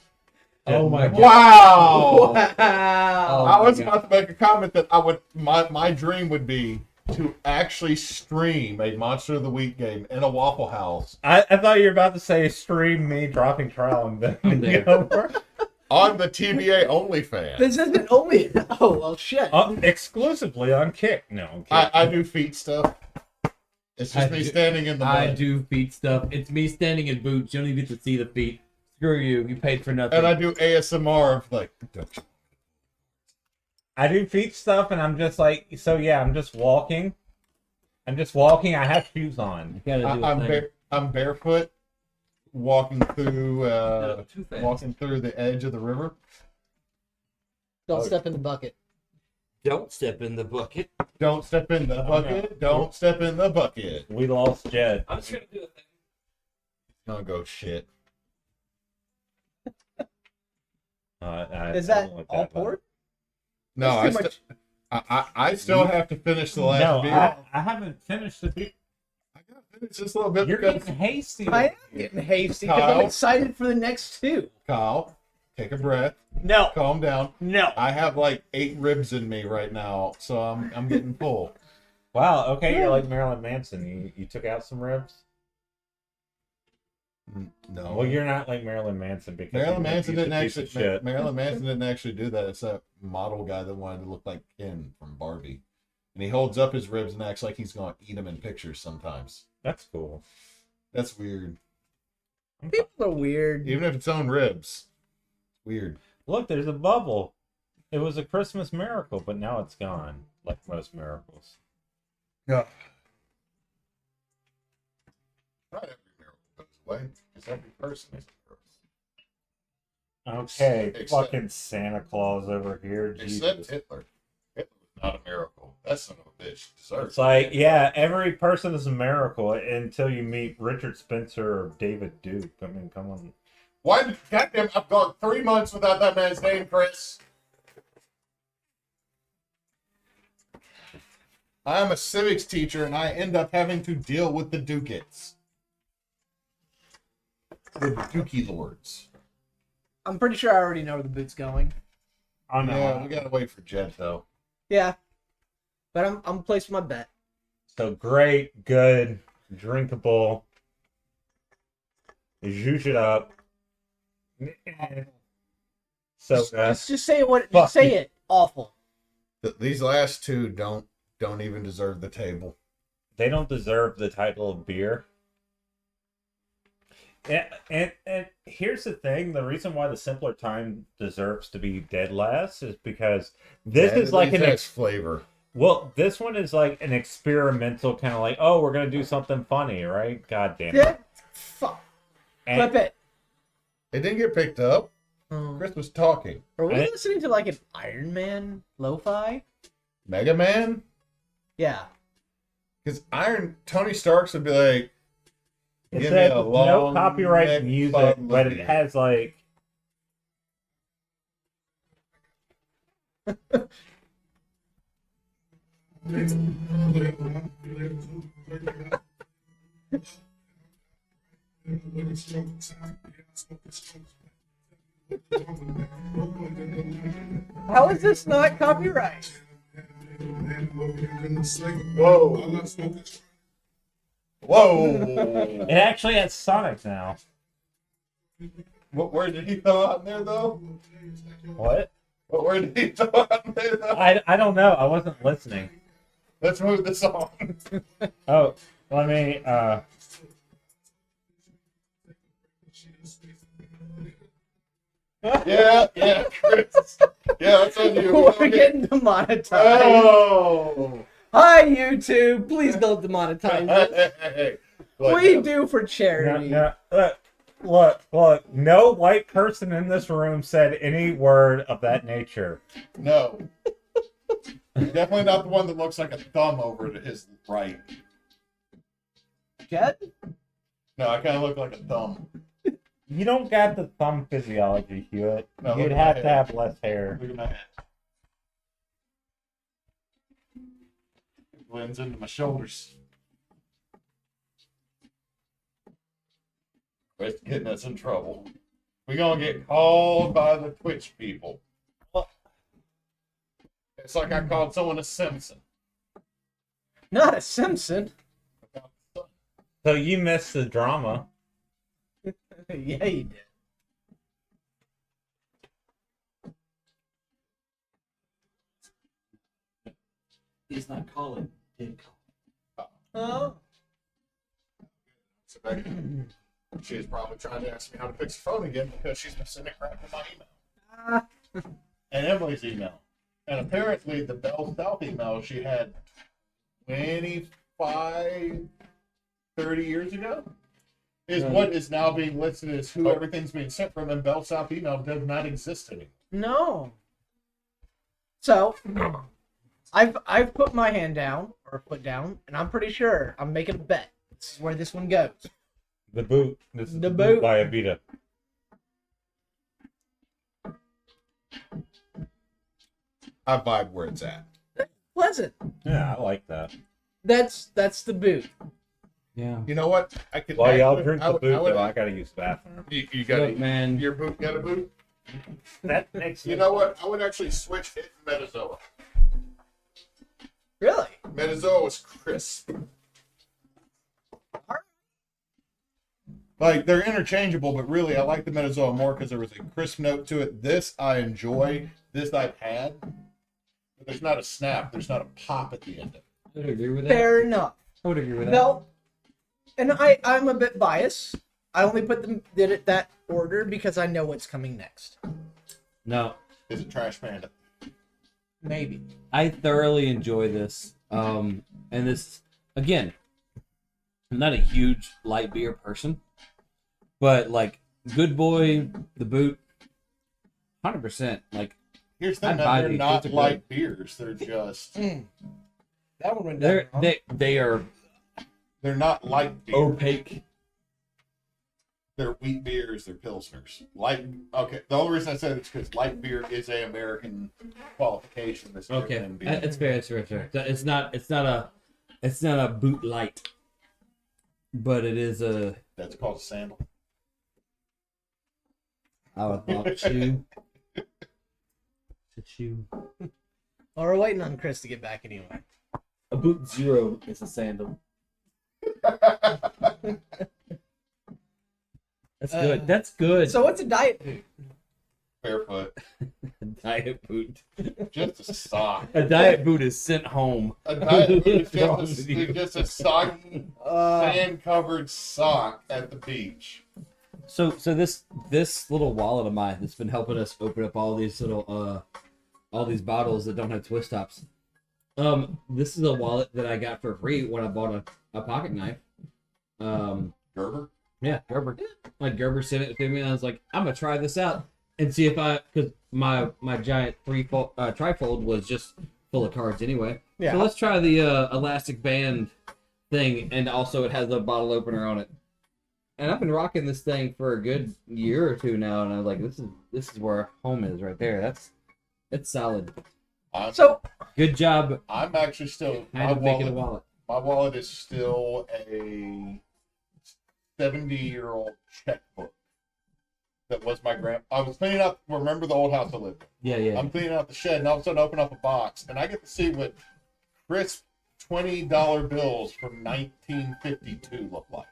Oh my God. Wow. Wow. Oh. I was my God. about to make a comment that my dream would be to actually stream a Monster of the Week game in a Waffle House I thought you were about to say stream me dropping trowel and bending there. over. on the TBA OnlyFans. This isn't only. Oh, well, shit. Exclusively on Kick. No, I'm kidding. I do feet stuff. It's just I me do- standing in the mud. I do feet stuff. It's me standing in boots. You don't even get to see the feet. Screw you. You paid for nothing. And I do ASMR of like. I do feet stuff, and I'm just like, so yeah, I'm just walking. I have shoes on. You gotta do a thing. I'm barefoot, walking through Too fast. walking through the edge of the river. Don't step in the bucket. Don't step in the bucket. Don't step in the bucket. Don't step in the bucket. We lost Jed. I'm just gonna do a thing. Don't go shit. Is that all poured? No, That's too much. I still have to finish the last No, beer. I haven't finished the beer. I gotta finish just a little bit You're because getting hasty. I am getting hasty because I'm Kyle? excited for the next 2. Kyle, take a breath, No. calm down. No. I have like 8 ribs in me right now, so I'm getting full. Wow. Okay, you're like Marilyn Manson. You took out some ribs. No, Well, you're not like Marilyn Manson because Marilyn Manson didn't piece of actually. shit. Marilyn Manson didn't actually do that. It's that model guy that wanted to look like Ken from Barbie, and he holds up his ribs and acts like he's gonna eat them in pictures. Sometimes That's cool. that's weird, People are weird. even if it's own ribs. It's weird. Look, there's a bubble. It was a Christmas miracle, but now it's gone, like most miracles. Yeah. Not every miracle goes away. Because every person is a miracle. Okay, Except- fucking Santa Claus over here. Except Jesus. Hitler. Hitler was not a miracle. That son of a bitch deserves. It's like, yeah, every person is a miracle until you meet Richard Spencer or David Duke. I mean, come on. Why did goddamn? I've gone 3 months without that man's name, Chris. I am a civics teacher, and I end up having to deal with the Dukettes, the Dookie Lords. I'm pretty sure I already know where the boot's going. Oh no. Yeah, we gotta wait for Jed though. Yeah, but I'm placing my bet. So great, good, drinkable. Zhoosh it up. So Just say what. Fuck Just say you. it. Awful. These last two don't even deserve the table. they don't deserve the title of beer. And here's the thing: the reason why the Simpler Time deserves to be dead last is because this is like an flavor. well, this one is like an experimental kind of like, oh, we're gonna do something funny, right? God damn it! Yeah. Fuck. And- Clip it. It didn't get picked up. Chris was talking. Are we I- listening to like an Iron Man lo-fi? Mega Man? Yeah. Because Tony Starks would be like, It give says me a no long copyright neck music, bottle of but it beer. has like. How is this not copyright? Whoa. Whoa. It actually has Sonic now. What word did he throw out there, though? What? What word did he throw out there, though? I don't know. I wasn't listening. Let's move this on. Oh, let me. Yeah, Chris. Yeah, that's on you. We're getting demonetized. Oh. Hi, YouTube. Please don't demonetize us. Hey. We do for No, charity. no, look. No white person in this room said any word of that nature. No. Definitely not the one that looks like a thumb over to his right. Jed? No, I kind of look like a thumb. You don't got the thumb physiology, Hewitt. No, You'd look at my have to head. have less hair. Look at my head. It blends into my shoulders. It's getting us in trouble. We're going to get called by the Twitch people. It's like I called someone a Simpson. Not a Simpson. So you missed the drama. Yeah, you did. He's not calling. Did call. Oh. So back- She is probably trying to ask me how to fix her phone again because she's been sending crap in my email. And Emily's email. And apparently the Bell South email she had 25, 30 years ago is what is now being listed as who everything's being sent from, and Bell South email does not exist anymore. No. So, I've put my hand down, or foot down, and I'm pretty sure I'm making a bet. This is where this one goes. The boot. This is The the boot. boot by Abita. I vibe where it's at. Pleasant. Yeah, I like that. That's the boot. Yeah. You know what? I could. While y'all actually- drink I the would- boot, I would- though, I gotta use the bathroom. You got Look, man. your boot got a boot. That makes You know what? I would actually switch it to Metazoa. Really? Metazoa was crisp. Like they're interchangeable, but really I like the Metazoa more because there was a crisp note to it. This I enjoy. This I've had. But there's not a snap. There's not a pop at the end of it. I would agree with that. Fair enough. I would agree with that. No. And I'm a bit biased. I only did it that order because I know what's coming next. No. Is it Trash Panda? Maybe. I thoroughly enjoy this. And this, again, I'm not a huge light beer person, but like Good Boy, the boot, 100%. Like Here's the thing: I'd buy they're these. not These are light beers. They're just That one went down. they are they're not light beer. opaque. They're wheat beers. They're pilsners. Light. Okay. The only reason I said it's because light beer is a American qualification. That's different Okay, than beer. it's fair. It's fair. It's not a boot light, but it is a. That's called a sandal. I would thought shoe. It's a shoe. Well, we're waiting on Chris to get back anyway. A boot zero is a sandal. That's good. That's good. So what's a diet boot? Barefoot. A diet boot. Just a sock. A diet boot is sent home. A diet boot is Wrong just with you. just a soggy, sand-covered sock at the beach. So this little wallet of mine that's been helping us open up all these little all these bottles that don't have twist tops. This is a wallet that I got for free when I bought a pocket knife. Gerber? Yeah, Gerber. Like Gerber sent it to me, and I was like, I'm gonna try this out and see if because my giant trifold was just full of cards anyway. Yeah. So let's try the elastic band thing, and also it has a bottle opener on it. And I've been rocking this thing for a good year or two now, and I was like, this is where home is right there. It's solid. So Good job. I'm actually still Had to make it a wallet. My wallet is still a 70-year-old checkbook. That was my I was cleaning up. Remember the old house I lived in? Yeah. I'm cleaning out the shed, and all of a sudden, I open up a box, and I get to see what crisp $20 bills from 1952 look like.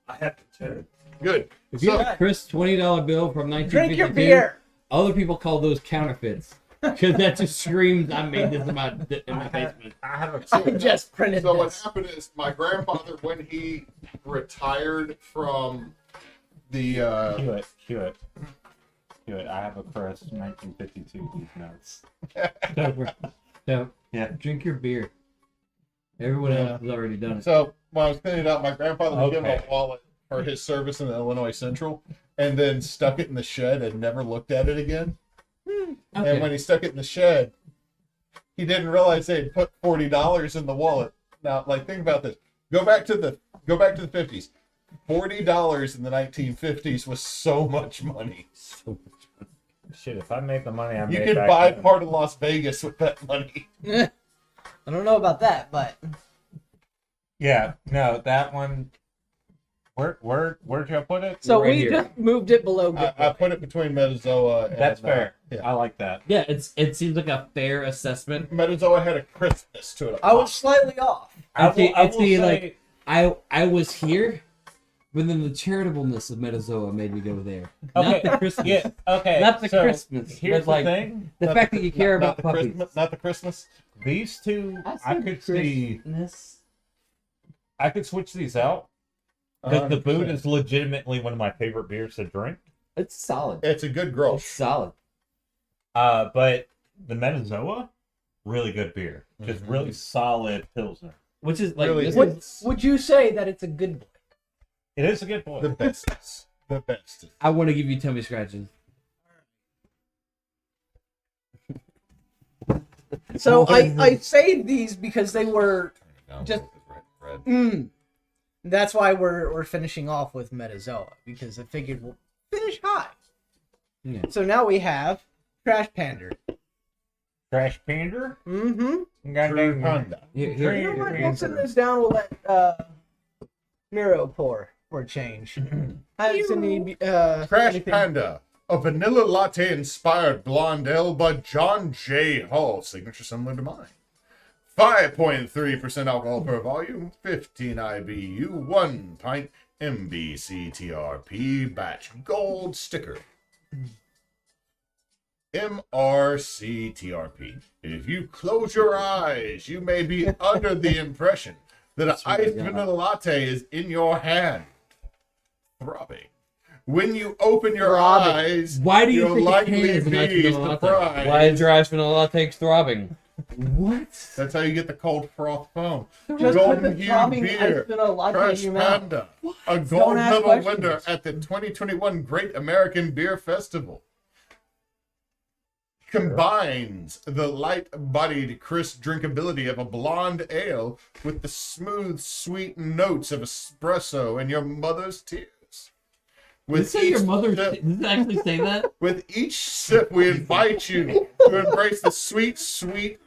I have to check. Good. If you So- have a crisp $20 bill from 1952, drink your beer. other people call those counterfeits. Because that just screams, I made this in my basement. I have a I just printed So what this. happened is my grandfather, when he retired from the Hewitt. I have a crisp 1952 these notes. So, Yeah. drink your beer. Everyone else has already done it. so when I was cleaning it up, my grandfather was given Okay. a wallet for his service in the Illinois Central, and then stuck it in the shed and never looked at it again. Okay. And when he stuck it in the shed, he didn't realize they had put $40 in the wallet. Now, like, think about this. Go back to the 50s. $40 in the 1950s was so much money. Shit, if I made the money I made You could back buy then- part of Las Vegas with that money. I don't know about that, but Yeah, no, that one. Where'd you put it? so Right we here. just moved it below good. I put it between Metazoa and... That's fair. yeah. I like that. Yeah, it seems like a fair assessment. Metazoa had a crispness to it. I was slightly off. I I'd say, say- like, I was here, but then the charitableness of Metazoa made me go there. Not Okay, the Christmas. Yeah, okay. Not the so Christmas, Here's but, like, the thing. The fact that you care about the puppies. Christmas, not the Christmas. These two, I could see. Christmas. I could switch these out because the boot 100%. is legitimately one of my favorite beers to drink. It's solid. It's a good It's growth. solid. But the Metazoa, really good beer. Just Mhm. really solid pilsner. Which is like Really this good. is, Would you say that it's a good boy? It is a good boy. The bestest. The bestest. I want to give you tummy scratches. So I saved these because they were Just- Red. That's why we're finishing off with Metazoa, because I figured we'll finish high. Yeah. So now we have Trash Pander. Trash Pander. Mm-hmm. Goddamn. Panda. Here, You here, know what? Pander. We'll send this down. We'll let Miro pour for a change. Has any Trash anything- Panda, a vanilla latte inspired blonde ale by John J. Hall, signature similar to mine. 5.3% alcohol per volume, 15 IBU, 1 pint, MBCTRP, batch gold sticker. MRCTRP. If you close your eyes, you may be under the impression that an what we iced got. vanilla latte is in your hand, throbbing. When you open your Throbbing. eyes, Why do you you'll think a can likely is an ice be vanilla latte? surprised. Why is your ice vanilla latte throbbing? What? That's how you get the cold froth foam. Just put Golden the hued throbbing beer. ice vanilla latte in Trash your mouth. Panda. A Don't gold ask medal questions. winner at the 2021 Great American Beer Festival. combines the light-bodied, crisp drinkability of a blonde ale with the smooth, sweet notes of espresso and your mother's tears. Did it say your mother? Did it actually say that? With each sip, we invite you to embrace the sweet, sweet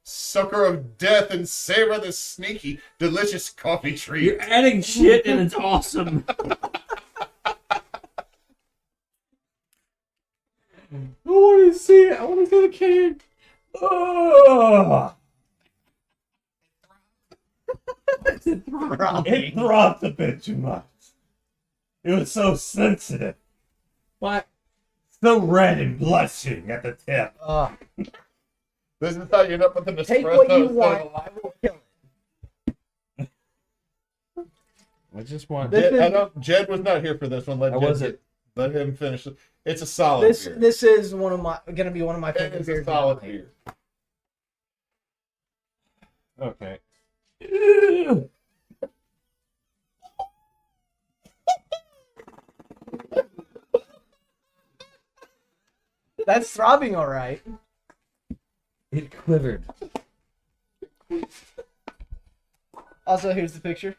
sucker of death and savor the sneaky, delicious coffee treat. You're adding shit and it's awesome. I want to see it. I want to see the can. Oh, Throbbing. it throbbed a bit too much. It was so sensitive. What? So red and blushing at the tip. This is how you end up with an espresso. Take what you instead want. of- I will kill it. I just want. This is- Jed was not here for this one. I wasn't. Let him finish it. It's a solid This beer. this is gonna be one of my It favorite is a beers. solid of the night. beer. Okay. That's throbbing, all right. It quivered. Also, here's the picture.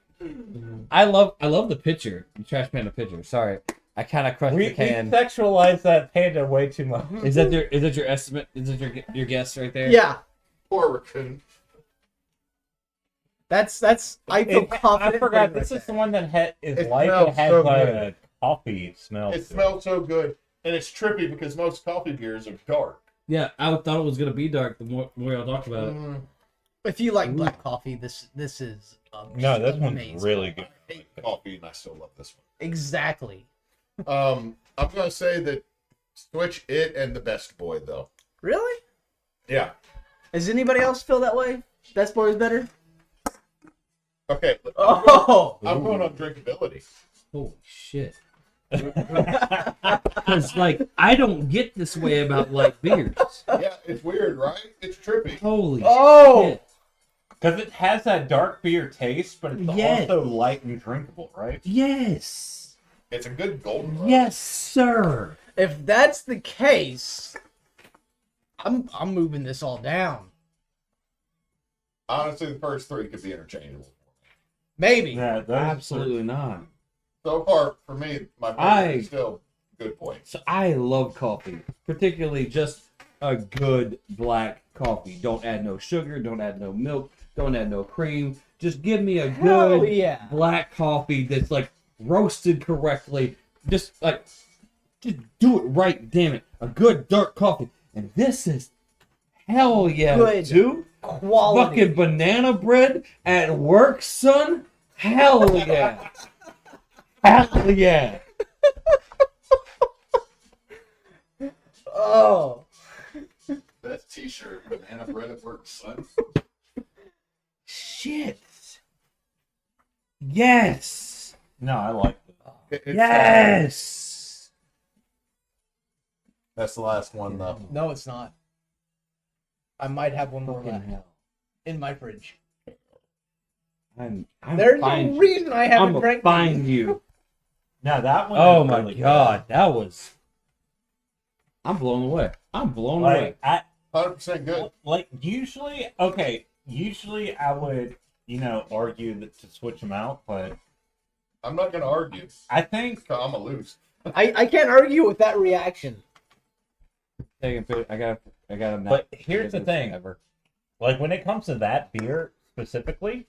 I love the picture. The Trash Panda picture. Sorry, I kind of crushed We the can. sexualized that panda way too much. Is that your estimate? Is that your guess right there? Yeah, Poor raccoon. that's. I feel confident. I forgot. putting This it is the one that is It like smells it has so like good. a coffee smell. to It smells so good, and it's trippy because most coffee beers are dark. Yeah, I thought it was gonna be dark. The more y'all talked about it. there. If you like black coffee, this is. No, this amazing. one's really good. I hate coffee, and I still love this Exactly. one. I'm gonna say that switch it and the Best Boy though. Really? Yeah. Does anybody else feel that way? Best Boy is better. Okay. Oh. I'm going on drinkability. Holy shit! Because like I don't get this way about light beers. Yeah, it's weird, right? It's trippy. Holy Oh. shit! Because it has that dark beer taste, but it's Yes. also light and drinkable, right? Yes, It's a good golden rush. yes, sir. If that's the case, I'm moving this all down. Honestly, the first three could be interchangeable. Maybe. Yeah, those Absolutely not. So far, for me, my favorite is still Good Point. So I love coffee, particularly just a good black coffee. Don't add no sugar. Don't add no milk. Don't add no cream. Just give me a Hell good yeah. black coffee that's like roasted correctly. Just do it right, damn it. A good dark coffee. And this is hell yeah, Good. dude. Quality. Fucking banana bread at work, son. Hell yeah. Hell yeah. Oh. That t-shirt, banana bread at work, son. Shit. Yes. No, I like it. It's, Yes. that's the last one, though. No, it's not. I might have one more Fucking left hell. in my fridge. I'm There's find no reason I haven't I'm gonna drank find these. you. No, that one. Oh is my really good. god, that was. I'm blown away. I'm blown away. Like 100% good. usually, I would, argue to switch them out, but I'm not going to argue. I think I'm a lose. I can't argue with that reaction. Taking pictures. I got a. But here's the thing. Like when it comes to that beer specifically,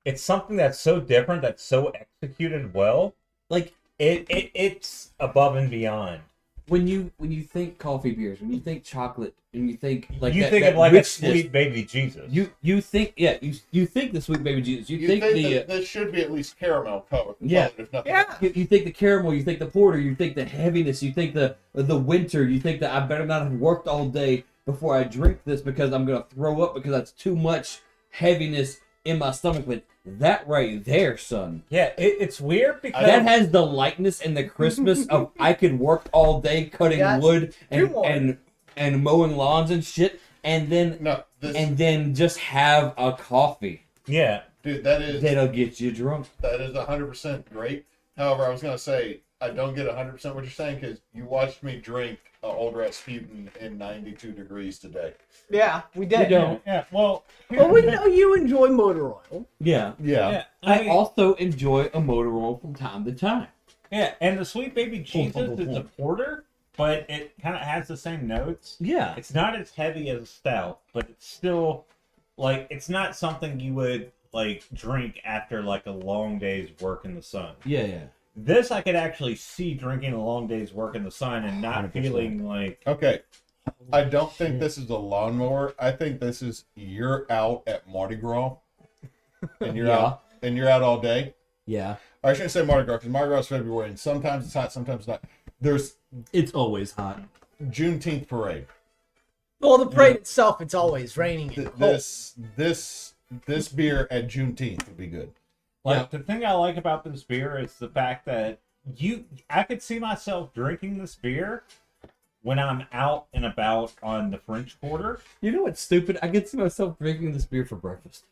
it's something that's so different, that's so executed well. Like It's above and beyond. when you think coffee beers, when you think chocolate, and you think like You that, think that of like richness, a sweet baby Jesus. You think you think the sweet baby Jesus. You, You think, think the that this should be at least caramel color? Yeah. If nothing Yeah. you think the caramel, you think the porter, you think the heaviness, you think the winter, you think that I better not have worked all day before I drink this because I'm gonna throw up because that's too much heaviness in my stomach. But that right there, son, Yeah, it's weird because that has the lightness and the crispness of I could work all day cutting Yes. wood Two more. and mowing lawns and shit, and then No, this, and then just have a coffee yeah. dude, that is that'll get you drunk. 100% great. However, I was going to say I don't get 100% what you're saying because you watched me drink Old Rasputin in 92 degrees today. Yeah, we did. Yeah. Well, Well, we know you enjoy motor oil. Yeah. Yeah. I mean, also enjoy a motor oil from time to time. yeah, and the Sweet Baby Jesus is a porter, but it kind of has the same notes. Yeah. It's not as heavy as a stout, but it's still like it's not something you would like drink after like a long day's work in the sun. Yeah. This I could actually see drinking a long day's work in the sun and not 100%. feeling like Okay. I don't think this is a lawnmower. I think this is you're out at Mardi Gras, and you're out all day. Yeah. I shouldn't say Mardi Gras because Mardi Gras is February, and sometimes it's hot, sometimes not. There's It's always hot. Juneteenth parade. Well, the parade itself, it's always raining and cold. This beer at Juneteenth would be good. Like the thing I like about this beer is the fact that I could see myself drinking this beer when I'm out and about on the French Quarter. You know what's stupid? I could see myself drinking this beer for breakfast.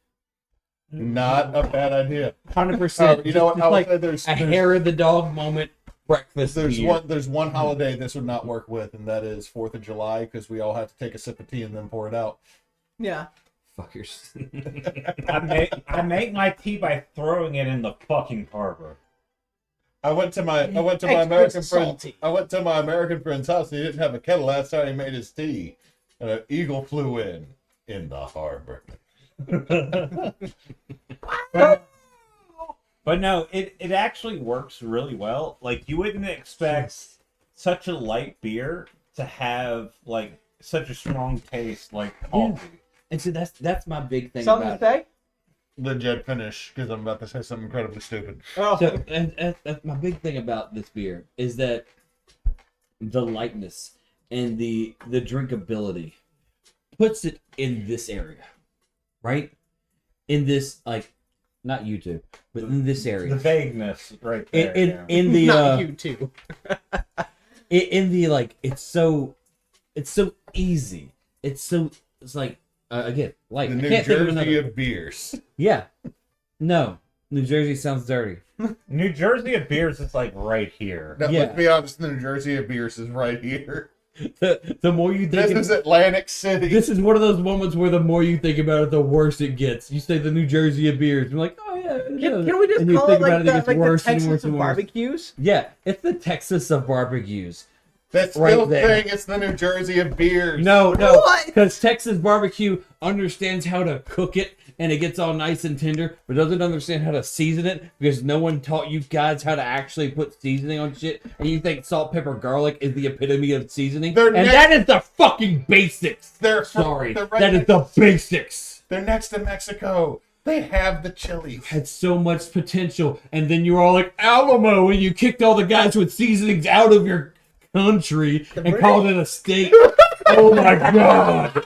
Not a bad idea. 100%. You know what? I would Like say there's a hair of the dog moment breakfast. there's one holiday this would not work with, and that is 4th of July because we all have to take a sip of tea and then pour it out. Yeah. Fuckers. I make my tea by throwing it in the fucking harbor. I went to my Extra American friend. salty. I went to my American friend's house. And he didn't have a kettle. Last time he made his tea, and an eagle flew in the harbor. But no, it actually works really well. Like you wouldn't expect such a light beer to have like such a strong taste like coffee. And so that's my big thing Something about to say? Let Jed finish because I'm about to say something incredibly stupid. Oh. So, and that's my big thing about this beer is that the lightness and the drinkability puts it in this area, right? In this, like, not YouTube, but in this area. The vagueness right there. In the Not you too. in the like, it's so easy. It's like again, like The I New can't think of Jersey another. of beers. Yeah, no, New Jersey sounds dirty. New Jersey of beers is like right here. Now, Yeah. let's be honest. The New Jersey of beers is right here. The more you This think, is Atlantic City. this is one of those moments where the more you think about it, the worse it gets. You say the New Jersey of beers, you're like, oh yeah. Can we just and you call think it like about the, gets like the worse and Texas worse and of worse. barbecues? Yeah, it's the Texas of barbecues. That's right still there. saying it's the New Jersey of beers. No, What? because Texas barbecue understands how to cook it and it gets all nice and tender, but doesn't understand how to season it because no one taught you guys how to actually put seasoning on shit. And you think salt, pepper, garlic is the epitome of seasoning, They're and that is the fucking basics. They're Sorry, they're right that is next- the basics. They're next to Mexico. They have the chilies. Had so much potential, and then you're all like Alamo, and you kicked all the guys with seasonings out of your country and called it a state. Oh my god!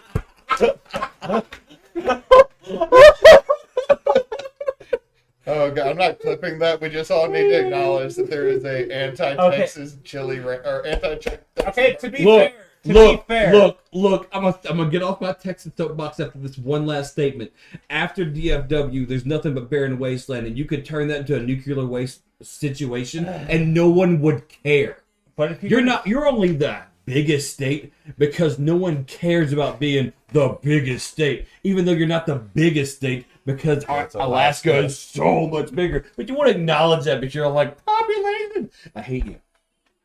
Oh god, I'm not clipping that. We just all need to acknowledge that there is a anti-Texas chili or anti-Texas. Okay, to be Look, fair. To be fair. Look! I'm gonna get off my Texas soapbox after this one last statement. After DFW, there's nothing but barren wasteland, and you could turn that into a nuclear waste situation, and no one would care. But if You're only the biggest state because no one cares about being the biggest state, even though you're not the biggest state because That's Alaska Alaska. is so much bigger. But you want to acknowledge that, but you're all like, population. I hate you.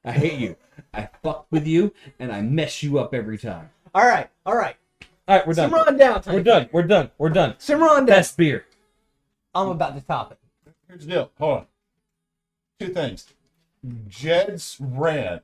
I hate you. I fuck with you and I mess you up every time. All right. All right, we're done. Simmer on down. We're done. Simmer on down. Best beer. I'm about to top it. Here's the deal. Hold on. Two things. Jed's rant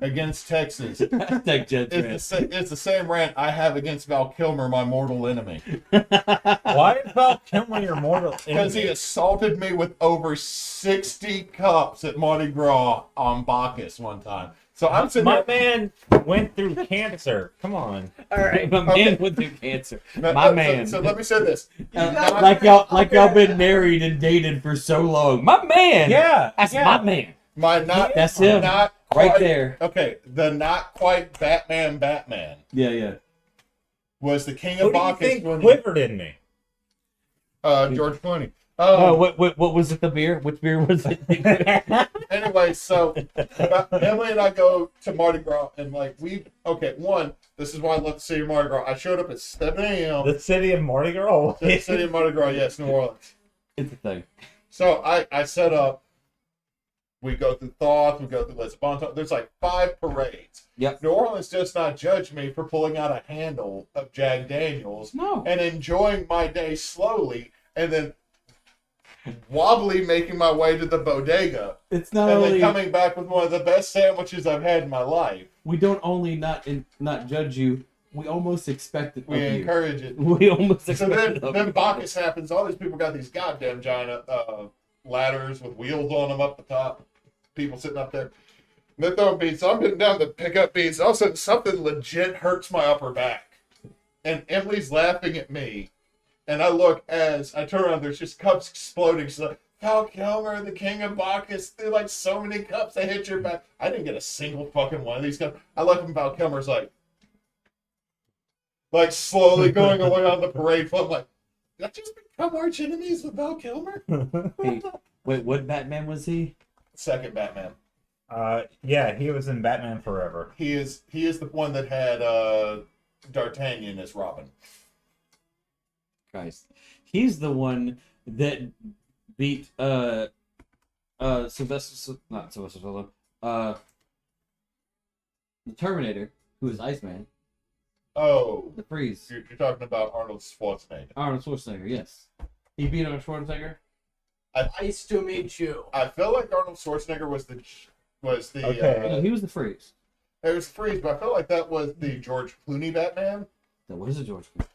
against Texas Hashtag Jet is it's the same rant I have against Val Kilmer, my mortal enemy. Why is Val Kilmer your mortal Because he enemy? assaulted me with over 60 cups at Mardi Gras on Bacchus one time. So I'm sitting My there. man went through cancer. Come on. All right. My Okay. man went through cancer. No, My so- man. So let me say this. Like y'all been married and dated for so long. My man. Yeah. That's yeah. my man. My not That's him. not Right quite- there. Okay, the not quite Batman Yeah. was the king Who of do you Bacchus think when quivered in me? George Clooney. Oh, what was it? The beer? Which beer was it? Anyway, so Emily and I go to Mardi Gras, and like this is why I love the city of Mardi Gras. I showed up at 7 a.m. The city of Mardi Gras. The city of Mardi Gras, yes, New Orleans. It's a thing. So I set up. We go through Thoth, we go through Les Bonton. There's like 5 parades. Yep. New Orleans does not judge me for pulling out a handle of Jack Daniels and enjoying my day slowly, and then wobbly making my way to the bodega. It's not and only then coming back with one of the best sandwiches I've had in my life. we don't only not judge you, we almost expect it. We encourage it. We almost So expect it. then Bacchus happens. All these people got these goddamn giant ladders with wheels on them up the top. People sitting up there. And they're throwing beats. So I'm getting down to pick up beats. All of a sudden, something legit hurts my upper back. And Emily's laughing at me. And I look as I turn around, there's just cups exploding. She's like, Val Kilmer, the king of Bacchus. They're like so many cups, they hit your back. I didn't get a single fucking one of these cups. I look and Val Kilmer's like slowly going away on the parade float. I'm like, did I just become arch enemies with Val Kilmer? Hey, wait, what Batman was he? Second Batman. Yeah, he was in Batman Forever. He is the one that had D'Artagnan as Robin. Christ. He's the one that beat Sylvester Stallone. The Terminator, who is Iceman. Oh, The Freeze. you're talking about Arnold Schwarzenegger. Arnold Schwarzenegger, yes. He beat Arnold Schwarzenegger? Nice to meet you. I feel like Arnold Schwarzenegger was the Okay. No, he was the Freeze. it was Freeze, but I felt like that was the George Clooney Batman. That was a George Clooney.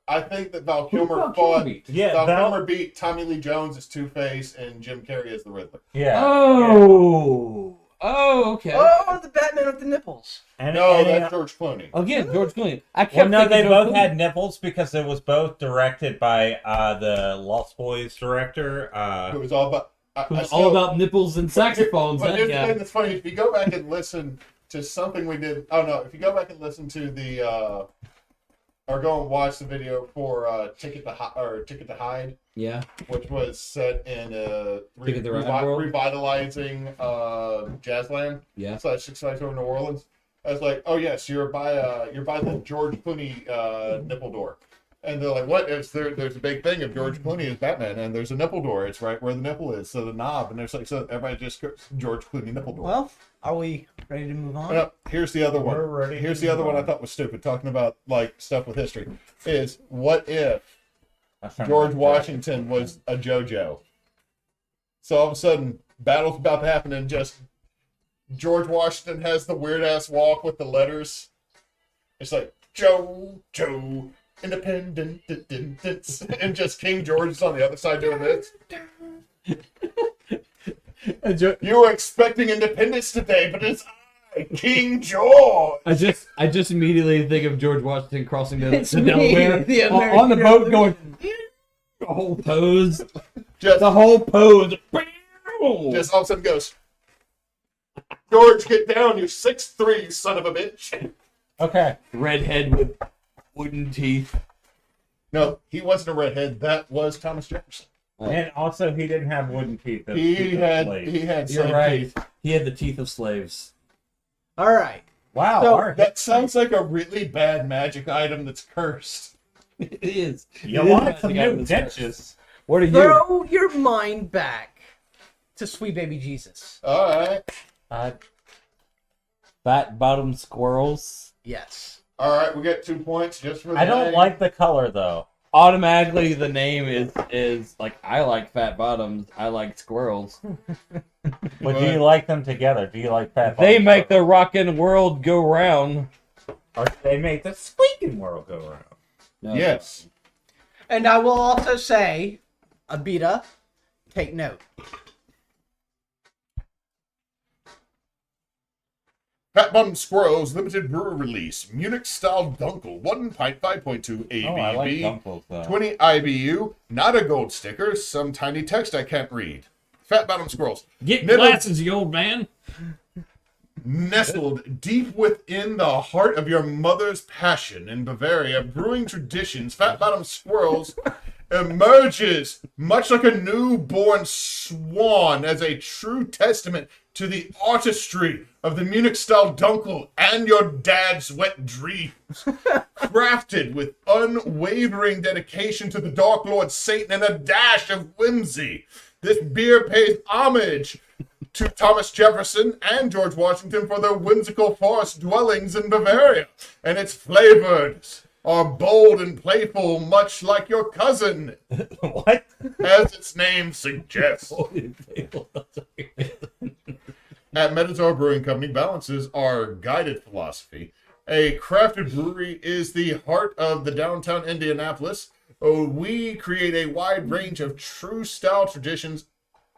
I think that Val Who Kilmer Val fought. Kilmer beat? Yeah, Val Kilmer beat Tommy Lee Jones as Two-Face and Jim Carrey as the Riddler. Yeah. Oh! Oh, okay. Oh, the Batman with the nipples. No, that's George Clooney. Again, George Clooney. I Well, kept no, thinking they George both Clooney. had nipples because it was both directed by the Lost Boys director. It was all about. It was all about nipples and saxophones. But here's the Yeah. thing that's funny. If you go back and listen to something we did, if you go back and listen to the, or go and watch the video for Ticket to Hide, Yeah. which was set in Ticket to Ride world? revitalizing Jazzland Yeah. / Six Flags over New Orleans. I was like, oh yes, you're by the George Clooney nipple door. And they're like, what? There's a big thing of George Clooney as Batman, and there's a nipple door. It's right where the nipple is, so the knob. And there's like, so everybody just goes, George Clooney nipple door. Well, are we ready to move on? Here's the other one. We're ready. Here's the other one I thought was stupid. Talking about like stuff with history is what if George Washington was a JoJo? So all of a sudden, battle's about to happen, and just George Washington has the weird ass walk with the letters. It's like Joe. Independent, and just King George is on the other side doing this. You were expecting independence today, but it's I, King George. I just immediately think of George Washington crossing the It's me, Delaware the on the American boat going the whole pose. Just The whole pose. all of a sudden goes, George, get down, you 6'3", you son of a bitch. Okay. Redhead with wooden teeth. No, he wasn't a redhead. That was Thomas Jefferson. And also, he didn't have wooden teeth. Those He teeth of had slaves. You're same right. teeth. He had the teeth of slaves. All right. Wow. So, our That sounds like a really bad magic item that's cursed. It is. You It is want magic some item new that's cursed. ditches. What are you? Throw your mind back to Sweet Baby Jesus. All right. Fat bottom squirrels. Yes. All right, we get 2 points just for that. I don't like the color, though. Automatically, the name is like I like fat bottoms. I like squirrels. But do you like them together? Do you like fat They bottom make the squirrels? rockin' world go round. Or do they make the squeaking world go round? No. Yes. And I will also say, Abita, take note. Fat Bottom Squirrels limited brewer release. Munich style Dunkel. 1 pint, 5.2 ABV. Oh, I like dunkles, though. 20 IBU. Not a gold sticker. Some tiny text I can't read. Fat Bottom Squirrels. Get Nibbled- glasses, you old man. Nestled deep within the heart of your mother's passion in Bavaria brewing traditions, Fat Bottom Squirrels emerges much like a newborn swan as a true testament to the artistry of the Munich-style Dunkel and your dad's wet dreams. Crafted with unwavering dedication to the Dark Lord Satan and a dash of whimsy, this beer pays homage to Thomas Jefferson and George Washington for their whimsical forest dwellings in Bavaria, and its flavors are bold and playful, much like your cousin, What? as its name suggests. At Metazoa Brewing Company, balance is our guided philosophy. A crafted brewery is the heart of the downtown Indianapolis. We create a wide range of true style traditions,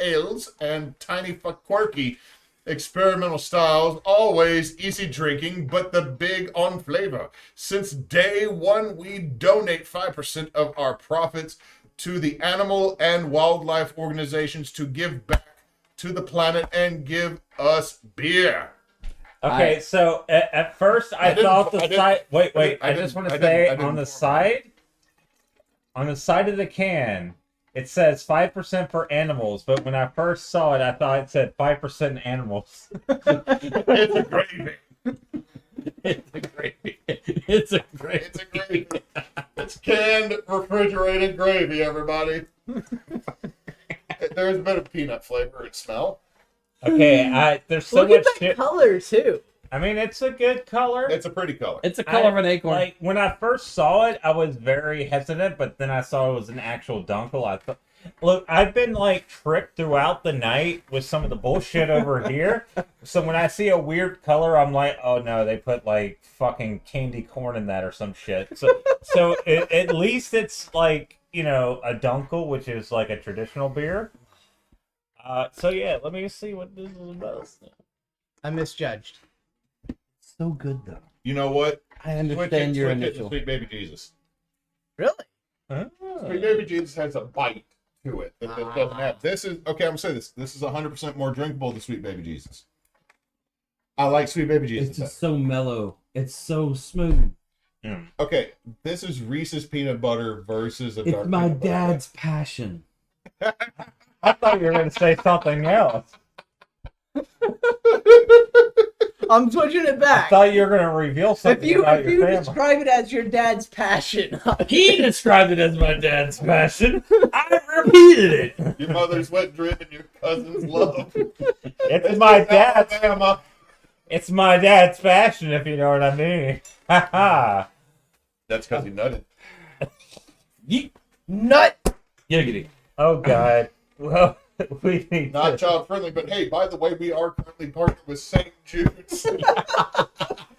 ales, and tiny quirky experimental styles, always easy drinking, but the big on flavor. Since day one, we donate 5% of our profits to the animal and wildlife organizations to give back to the planet and give us beer. Okay, so at first I thought the side. Wait. I just want to say on the side of the can, it says 5% for animals, but when I first saw it, I thought it said 5% animals. It's a gravy. It's a gravy. It's a gravy. It's a gravy. It's canned, refrigerated gravy, everybody. There's a bit of peanut flavor and smell. Okay, there's so Look much at that shit. color too. I mean, it's a good color. It's a pretty color. It's a color of an acorn. Like when I first saw it, I was very hesitant, but then I saw it was an actual dunkel. I thought, look, I've been like tripped throughout the night with some of the bullshit over here. So when I see a weird color, I'm like, oh no, they put like fucking candy corn in that or some shit. So at least it's like, you know, a dunkel, which is like a traditional beer. So yeah, let me see what this is about. I misjudged. So good though. You know what? I understand your Switch it to initial. Sweet Baby Jesus. Really? Sweet Baby Jesus has a bite to it that this doesn't have. This is, okay, I'm going to say this. This is 100% more drinkable than Sweet Baby Jesus. I like Sweet Baby Jesus. It's just so mellow. It's so smooth. Okay, this is Reese's peanut butter versus a It's dark my peanut butter. dad's passion. I thought you were going to say something else. I'm switching it I back. thought you were going to reveal If something you about if your you family. describe it as your dad's passion, He described it as my dad's passion. I repeated it. Your mother's wet drip and your cousin's love. It's my dad's. Alabama. It's my dad's fashion, if you know what I mean. Ha ha. That's because he nutted. Yeet. nut. Yiggity. Oh God. Well, we need Not to. child friendly, but hey, by the way, we are currently partnered with St. Jude's.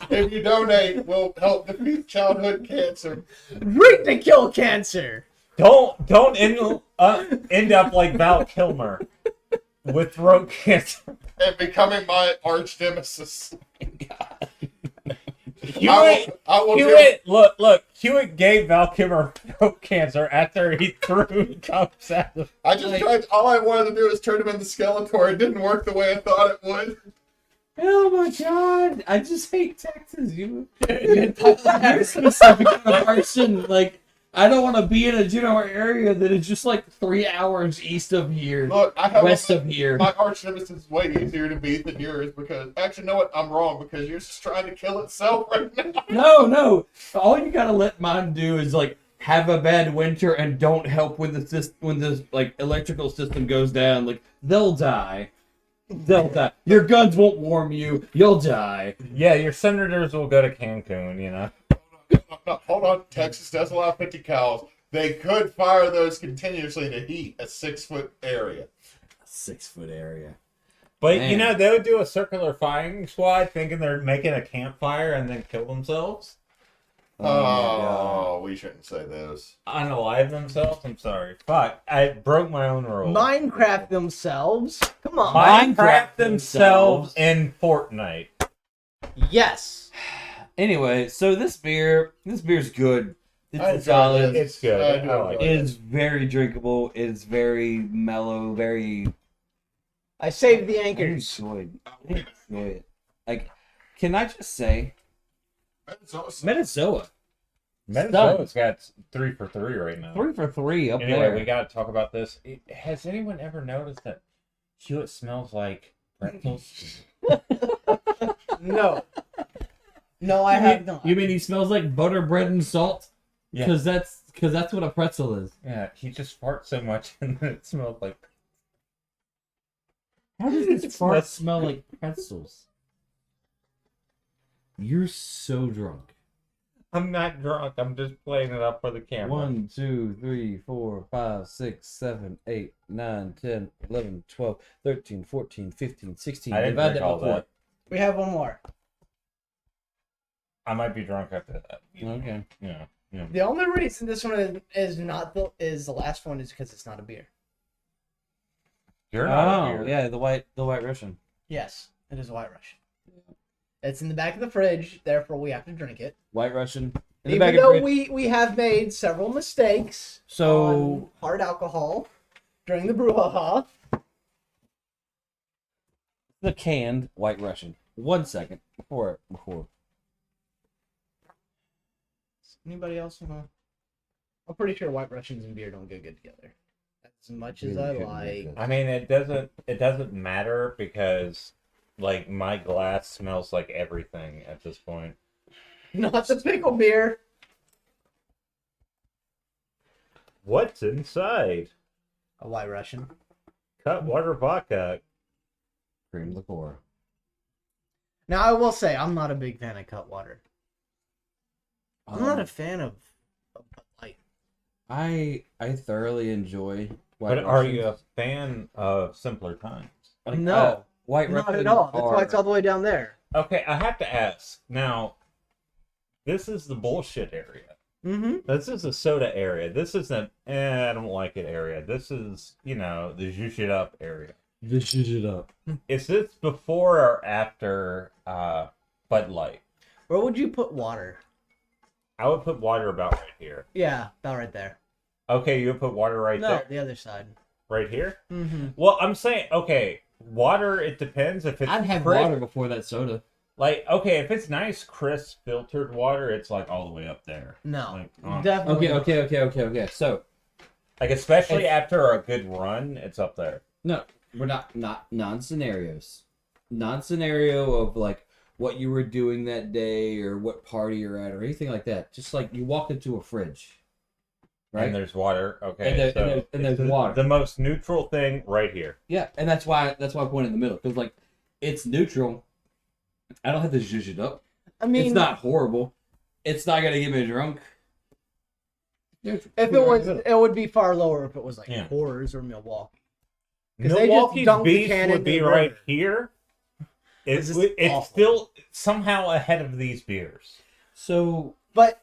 If you donate, we'll help defeat childhood cancer. Drink to kill cancer. Don't end up like Val Kilmer with throat cancer. And becoming my arch nemesis. Hewitt, I will Hewitt, look. Hewitt gave Val Kilmer throat cancer after he threw cups at him. I just tried. All I wanted to do is turn him into Skeletor. It didn't work the way I thought it would. Oh my god! I just hate Texas. You're a specific kind of person. Like, I don't want to be in a general area that is just like 3 hours east of here, Look, I have west of here. my arch nemesis is way easier to beat than yours because actually, no, what? I'm wrong because yours is trying to kill itself right now. No. All you gotta let mine do is like have a bad winter and don't help when the like electrical system goes down. Like, they'll die. They'll die. Your guns won't warm you. You'll die. Yeah, your senators will go to Cancun, you know. No, hold on. Texas does allow 50 cals. They could fire those continuously to heat a 6-foot area. 6-foot area. But Man. you know, they would do a circular firing squad thinking they're making a campfire and then kill themselves. my God. Oh, we shouldn't say those. Unalive themselves? I'm sorry. Fuck. I broke my own rule. Minecraft themselves. Come on. Minecraft themselves in Fortnite. Yes. Anyway, so this beer's good. I It's enjoy solid. this. It's good. I do I like enjoy It is very drinkable. It's very mellow. Very. I saved the I anchors. enjoy it. Like, can I just say, It's awesome. Metazoa, Minnesota's got 3 for 3 right now. 3 for 3 up Anyway, there. we got to talk about this. Has anyone ever noticed that Hewitt smells like pretzels? No. No, I have not. You mean he smells like butter, bread, and salt? Yeah. Because that's what a pretzel is. Yeah, he just farts so much and it smells like. How does his fart smell like pretzels? You're so drunk. I'm not drunk. I'm just playing it up for the camera. 1, 2, 3, 4, 5, 6, 7, 8, 9, 10, 11, 12, 13, 14, 15, 16. I didn't Divide drink that all by 4. that. We have one more. I might be drunk after that. Okay. Yeah. Yeah. The only reason this one is not the last one is because it's not a beer. You're not Oh, here. yeah, the white Russian. Yes, it is a White Russian. It's in the back of the fridge, therefore we have to drink it. White Russian. In the Even bag of though fridge. we have made several mistakes So- on hard alcohol during the brouhaha. The canned White Russian. 1 second before. Anybody else wanna? I'm pretty sure White Russians and beer don't go good together. As much as Really I shouldn't go like. good. I mean, it doesn't matter because, like, my glass smells like everything at this point. Not the pickle beer. What's inside? A White Russian. Cut water vodka. Cream liqueur. Now I will say I'm not a big fan of Cutwater. I'm not a fan of Bud Light. I thoroughly enjoy White But are Russians. you a fan of Simpler Times? Like, No, White Not Russians at all. That's why are- it's all the way down there. Okay, I have to ask. Now, this is the bullshit area. Mm-hmm. This is the soda area. This isn't, I don't like it area. This is, the zhuzh it up area. This shit up. Is this before or after Bud Light? Where would you put water? I would put water about right here. Yeah, about right there. Okay, you would put water right No, there? the other side. Right here? Mm-hmm. Well, I'm saying, okay, water, it depends if it's I've had crisp. water before that soda. Like, okay, if it's nice, crisp, filtered water, it's like all the way up there. No, Like, definitely. Okay. So Like, especially It's- after a good run, it's up there. no, we're not non-scenarios. Non-scenario of like what you were doing that day or what party you're at or anything like that. Just like you walked into a fridge, right? And there's water. Okay, And there's water. The most neutral thing right here. Yeah, and that's why I put it in the middle because like it's neutral. I don't have to zhuzh it up. I mean, It's not horrible. It's not gonna get me drunk. if it was, it would be far lower if it was like Yeah. Coors or Milwaukee. 'Cause they just Milwaukee's dunked the beef can would into be the right river. here. This It's, is it's awful. still somehow ahead of these beers. So But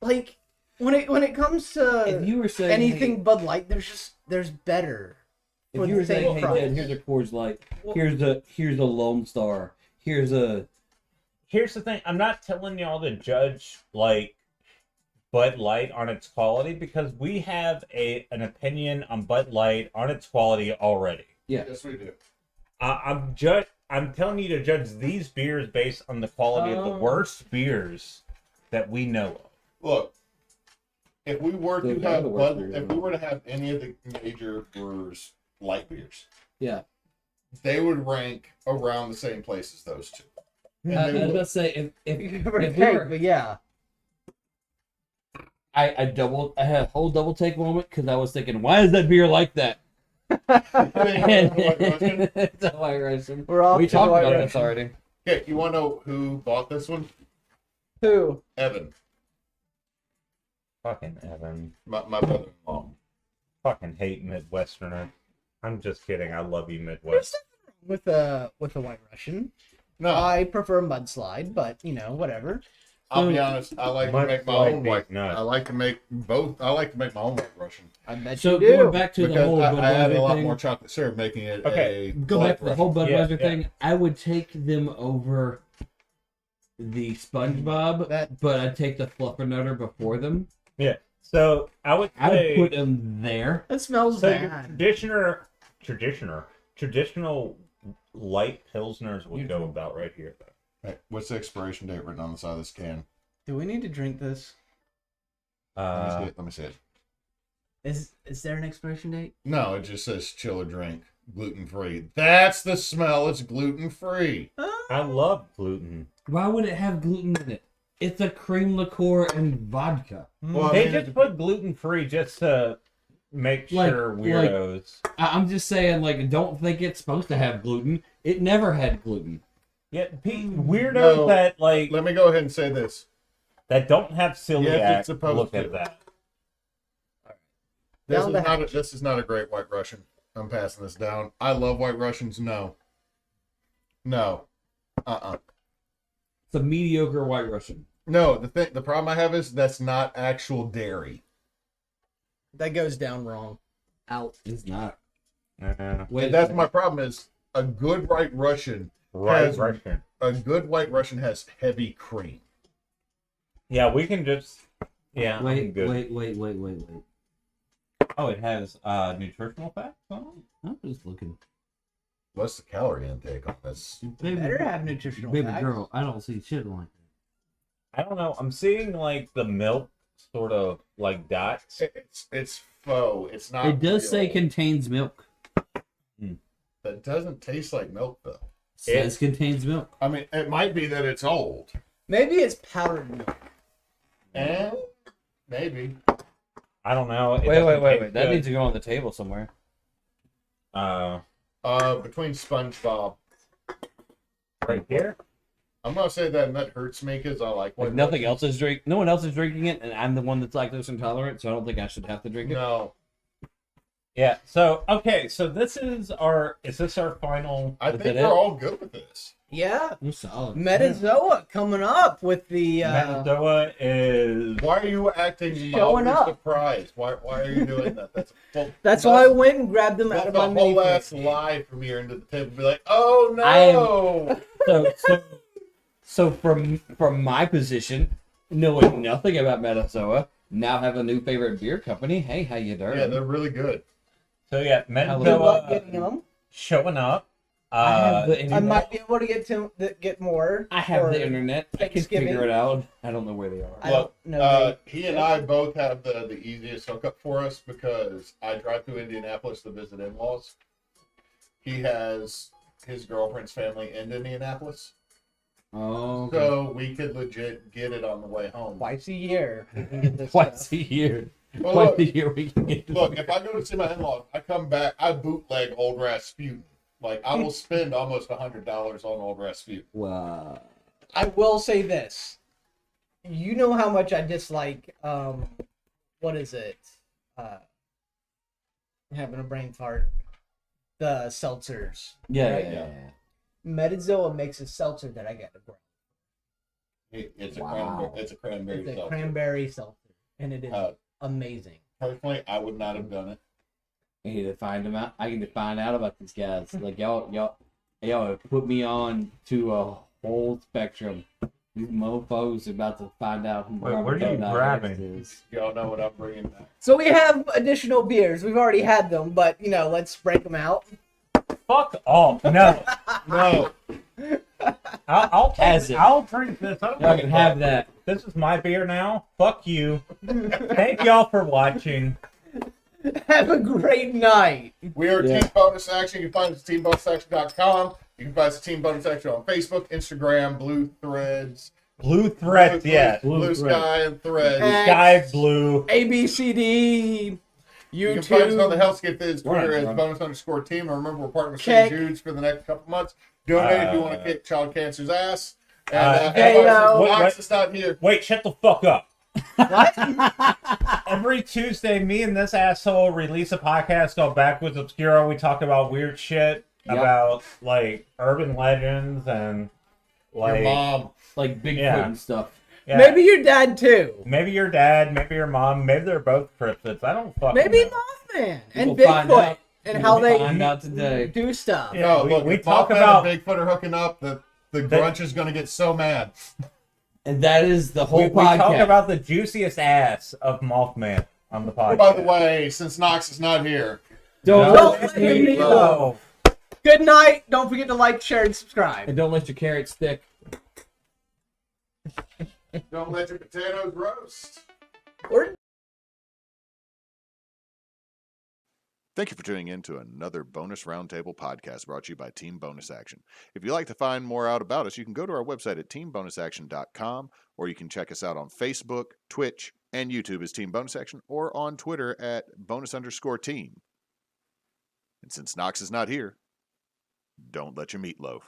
like when it comes to if you were saying anything Bud Light, there's better. if for you the were saying, same hey, price. Dad, here's a Coors Light, Well- here's a Lone Star, here's a Here's the thing: I'm not telling y'all to judge like Bud Light on its quality because we have an opinion on Bud Light on its quality already. Yes, we do. I'm telling you to judge these beers based on the quality of the Oh. worst beers that we know of. Look, if we were to They're have the worst Bud, beers, if we were to have any of the major brewers light beers, yeah. they would rank around the same place as those two. And I they was would- about to say if Give or if take, we were, but yeah. I had a whole double take moment because I was thinking, why is that beer like that? It's a White Russian. We're off We to the talked White about Russian. this already. Okay, you want to know who bought this one? Who? Evan, Fucking Evan. my brother-in-law. Fucking hate Midwesterner. I'm just kidding. I love you, There's Midwest. nothing wrong with a White Russian. No, I prefer Mudslide, but whatever. I'll be honest. I like to make my own white. nut. I like to make both. I like to make my own white Russian I bet So you do. going back to the because whole I add a Budweiser lot thing, more chocolate syrup, making it Okay, a go white back to the whole Russian. Budweiser Yeah, thing. I would take them over the SpongeBob, That- but I'd take the Fluffernutter before them. Yeah. So I would I would say put them there. That smells so your bad. traditional light pilsners would go about right here. Right. What's the expiration date written on the side of this can? Do we need to drink this? Let me see it. Is there an expiration date? No, it just says chill or drink, gluten free. That's the smell. It's gluten free. I love gluten. Why would it have gluten in it? It's a cream liqueur and vodka. Well, I They mean, just put gluten free just to make sure weirdos. I'm just saying, like, don't think it's supposed to have gluten. It never had gluten. Yeah, weirdos No. that like let me go ahead and say this. that don't have celiac. it's supposed Look to. at that. This is not a great White Russian. I'm passing this down. I love White Russians. No. It's a mediocre White Russian. No, the problem I have is that's not actual dairy. That goes down wrong. Out. It's not. Wait, And that's my problem is a good White Russian Russian. a good White Russian has heavy cream. Yeah, we can just. Yeah, I'm Wait. good. Oh, it has nutritional facts on it? I'm just looking. What's the calorie intake on this? Better have nutritional Baby facts. girl, I don't see shit like that. I don't know. I'm seeing like the milk sort of like dots. It's faux. It's not. It does say real. contains milk. That doesn't taste like milk though. Says contains milk. I mean, it might be that it's old. Maybe it's powdered milk. And maybe. I don't know. It Wait. doesn't taste That good. needs to go on the table somewhere. Between SpongeBob. Right here. I'm gonna say that hurts me because I like Like White nothing Russians. else is no one else is drinking it, and I'm the one that's lactose intolerant, so I don't think I should have to drink it. No, Yeah. So okay. So this is our. Is this our final? I Is think that we're it? all good with this. Yeah. You're solid. Metazoa coming up with the Metazoa is. Why are you acting Showing mildly up. surprised? Why are you doing that? That's why I went and grabbed them out of my the mini whole ass fridge. lie from here into the table. Be like, oh no! So from my position, knowing nothing about Metazoa, now have a new favorite beer company. Hey, how you doing? Yeah, they're really good. So yeah, Good luck Metazoa getting them. showing up. I have the I internet. might be able to get more. I have for the internet. I can Thanksgiving. figure it out. I don't know where they are. I don't know. He and I both have the easiest hookup for us because I drive through Indianapolis to visit in-laws. He has his girlfriend's family in Indianapolis, Oh, okay. so we could legit get it on the way home. Twice a year. We can get this Twice stuff. a year. Well, Twice look, a year we can get. look, if I go to see my in-laws, I come back, I bootleg Old Rasputin. Like, I will spend almost $100 on Old Rasputin. Wow. I will say this. You know how much I dislike, what is it? I'm having a brain fart. The seltzers. Yeah, Right? yeah. Metazoa makes a seltzer that I get to grow. It's a Wow. cranberry It's a seltzer. cranberry seltzer, and it is Uh, amazing. Personally, I would not have done it. I need to find them out. I need to find out about these guys. Like y'all have put me on to a whole spectrum. These mofos are about to find out who Wait, what are Robert you Downey grabbing? is. Y'all know what I'm bringing back. So we have additional beers. We've already had them, but let's break them out. Fuck off. No. No. Has it. I'll drink this. I don't Y'all give can a have fuck. that. This is my beer now. Fuck you. Thank y'all for watching. Have a great night. We are Yeah. Team Bonus Action. You can find us at teambonusaction.com. You can find us at Team Bonus Action on Facebook, Instagram, Blue Threads, Blue threads, yes. Blue Blue Sky, and Threads. Hey. Sky blue. ABCD, You can find us on the YouTube. Hellskip Viz We're Twitter not as bonus_team. And remember, we're partnered with Check. St. Jude's for the next couple months. Donate if you want to kick child cancer's ass. And Hey, everybody what- Knox is not here. Wait, shut the fuck up. What? Every Tuesday, me and this asshole release a podcast called Backwards Obscura. We talk about weird shit Yep. about like urban legends and like Your mom. Like Bigfoot Yeah. and stuff. yeah, Maybe your dad too. maybe your dad, maybe your mom, maybe they're both cryptids. I don't fucking Maybe know. Mothman and We'll find Bigfoot out. and how We'll they find out today. do stuff. Yeah, No, look, we if talk Mothman about and Bigfoot are hooking up, the Grunch is going to get so mad. And that is the whole we podcast. talk about the juiciest ass of Mothman on the podcast. By the way, since Knox is not here, don't Don't let let your him meat know. grow. Good night. Don't forget to like, share, and subscribe. And don't let your carrots stick. don't let your potatoes roast. Or Thank you for tuning in to another Bonus Roundtable podcast brought to you by Team Bonus Action. If you'd like to find more out about us, you can go to our website at teambonusaction.com, or you can check us out on Facebook, Twitch, and YouTube as Team Bonus Action, or on Twitter at bonus_team. And since Knox is not here, don't let your meatloaf.